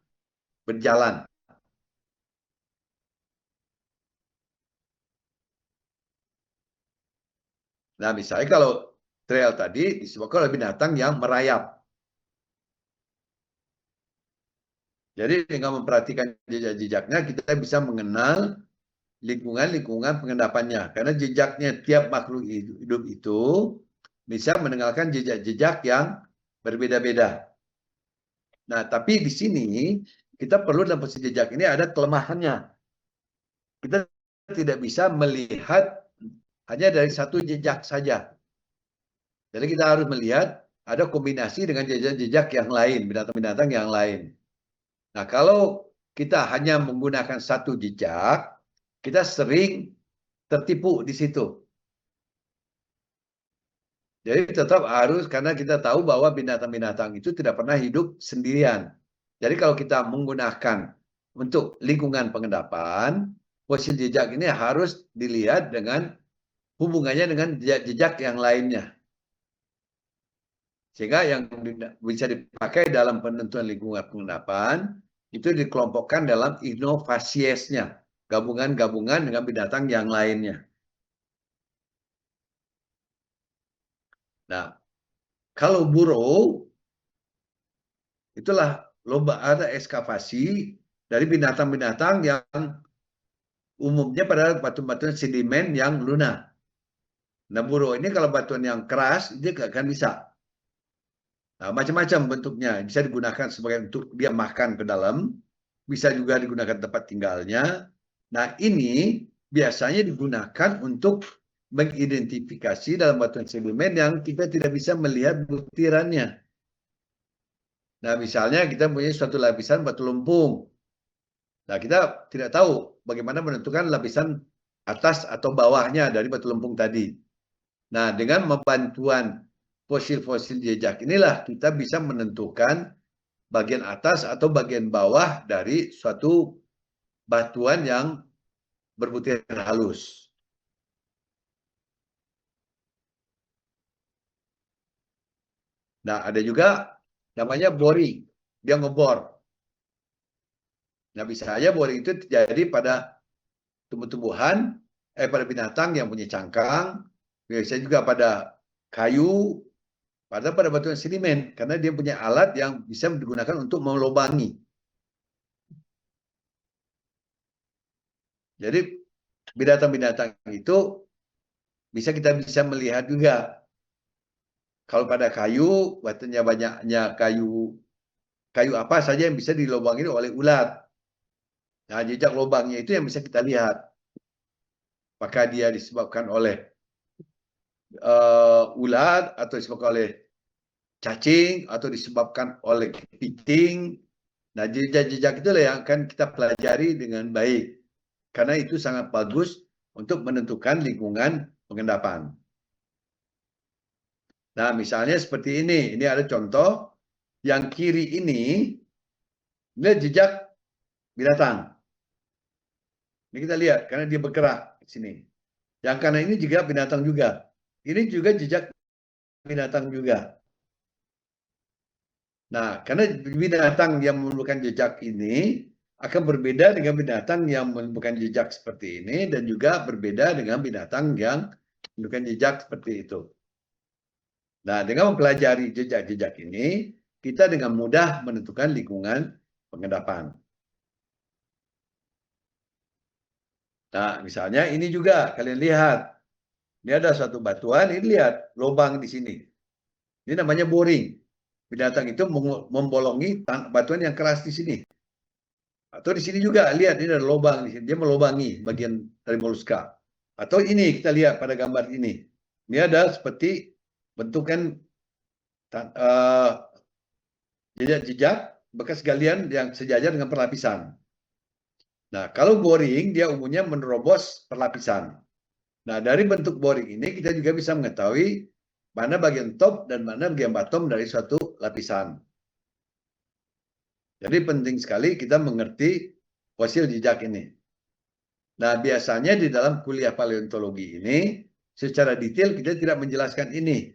berjalan. Nah, misalnya kalau trail tadi disebabkan oleh binatang yang merayap. Jadi dengan memperhatikan jejak-jejaknya kita bisa mengenal lingkungan-lingkungan pengendapannya. Karena jejaknya tiap makhluk hidup itu bisa meninggalkan jejak-jejak yang berbeda-beda. Nah, tapi di sini kita perlu dalam posisi jejak ini ada kelemahannya. Kita tidak bisa melihat hanya dari satu jejak saja. Jadi kita harus melihat ada kombinasi dengan jejak-jejak yang lain, binatang-binatang yang lain. Nah, kalau kita hanya menggunakan satu jejak, kita sering tertipu di situ. Jadi tetap harus, karena kita tahu bahwa binatang-binatang itu tidak pernah hidup sendirian. Jadi kalau kita menggunakan untuk lingkungan pengendapan, fosil jejak ini harus dilihat dengan hubungannya dengan jejak-jejak yang lainnya. Sehingga yang bisa dipakai dalam penentuan lingkungan pengendapan itu dikelompokkan dalam inovasiesnya, gabungan-gabungan dengan binatang yang lainnya. Nah, kalau burrow itulah lomba ada ekskavasi dari binatang-binatang yang umumnya pada batuan-batuan sedimen yang lunak. Nah, burrow ini kalau batuan yang keras dia nggak akan bisa. Nah, macam-macam bentuknya, bisa digunakan sebagai untuk dia makan ke dalam, bisa juga digunakan tempat tinggalnya. Nah, ini biasanya digunakan untuk mengidentifikasi dalam batuan sedimen yang kita tidak bisa melihat butirannya. Nah, misalnya kita punya suatu lapisan batu lempung. Nah, kita tidak tahu bagaimana menentukan lapisan atas atau bawahnya dari batu lempung tadi. Nah, dengan membantuan fosil-fosil jejak inilah kita bisa menentukan bagian atas atau bagian bawah dari suatu batuan yang berbutiran halus. Nah, ada juga namanya boring. Dia ngebor. Nah, bisa saja boring itu terjadi pada tumbuh-tumbuhan, pada binatang yang punya cangkang, biasanya juga pada kayu, pada batuan sedimen, karena dia punya alat yang bisa digunakan untuk melubangi. Jadi binatang-binatang itu kita bisa melihat juga. Kalau pada kayu, batunya banyaknya kayu apa saja yang bisa dilubangi oleh ulat. Nah, jejak lubangnya itu yang bisa kita lihat. Apakah dia disebabkan oleh ulat atau disebabkan oleh cacing atau disebabkan oleh kepiting. Nah, jejak-jejak itulah yang akan kita pelajari dengan baik. Karena itu sangat bagus untuk menentukan lingkungan pengendapan. Nah, misalnya seperti ini. Ini ada contoh. Yang kiri ini jejak binatang. Ini kita lihat, karena dia bergerak di sini. Yang kanan ini juga binatang juga. Ini juga jejak binatang juga. Nah, karena binatang yang memerlukan jejak ini akan berbeda dengan binatang yang menumbuhkan jejak seperti ini dan juga berbeda dengan binatang yang menumbuhkan jejak seperti itu. Nah, dengan mempelajari jejak-jejak ini, kita dengan mudah menentukan lingkungan pengendapan. Nah, misalnya ini juga kalian lihat. Ini ada suatu batuan, ini lihat lubang di sini. Ini namanya boring. Binatang itu membolongi batuan yang keras di sini. Atau di sini juga lihat ini ada lubang di sini, dia melubangi bagian dari moluska. Atau ini kita lihat pada gambar ini. Ini ada seperti bentukan jejak-jejak bekas galian yang sejajar dengan perlapisan. Nah, kalau boring dia umumnya menerobos perlapisan. Nah, dari bentuk boring ini kita juga bisa mengetahui mana bagian top dan mana bagian bottom dari suatu lapisan. Jadi penting sekali kita mengerti fosil jejak ini. Nah, biasanya di dalam kuliah paleontologi ini secara detail kita tidak menjelaskan ini.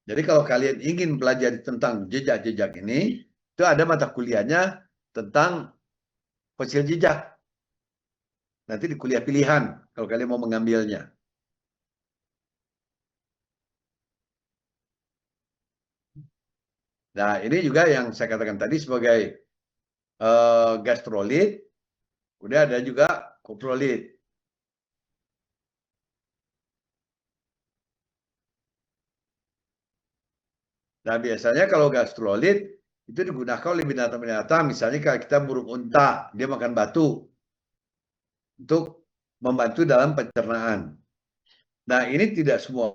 Jadi kalau kalian ingin belajar tentang jejak-jejak ini, itu ada mata kuliahnya tentang fosil jejak. Nanti di kuliah pilihan kalau kalian mau mengambilnya. Nah, ini juga yang saya katakan tadi sebagai gastrolit, udah ada juga coprolit. Nah, biasanya kalau gastrolit itu digunakan oleh binatang-binatang, misalnya kalau kita burung unta, dia makan batu untuk membantu dalam pencernaan. Nah, ini tidak semua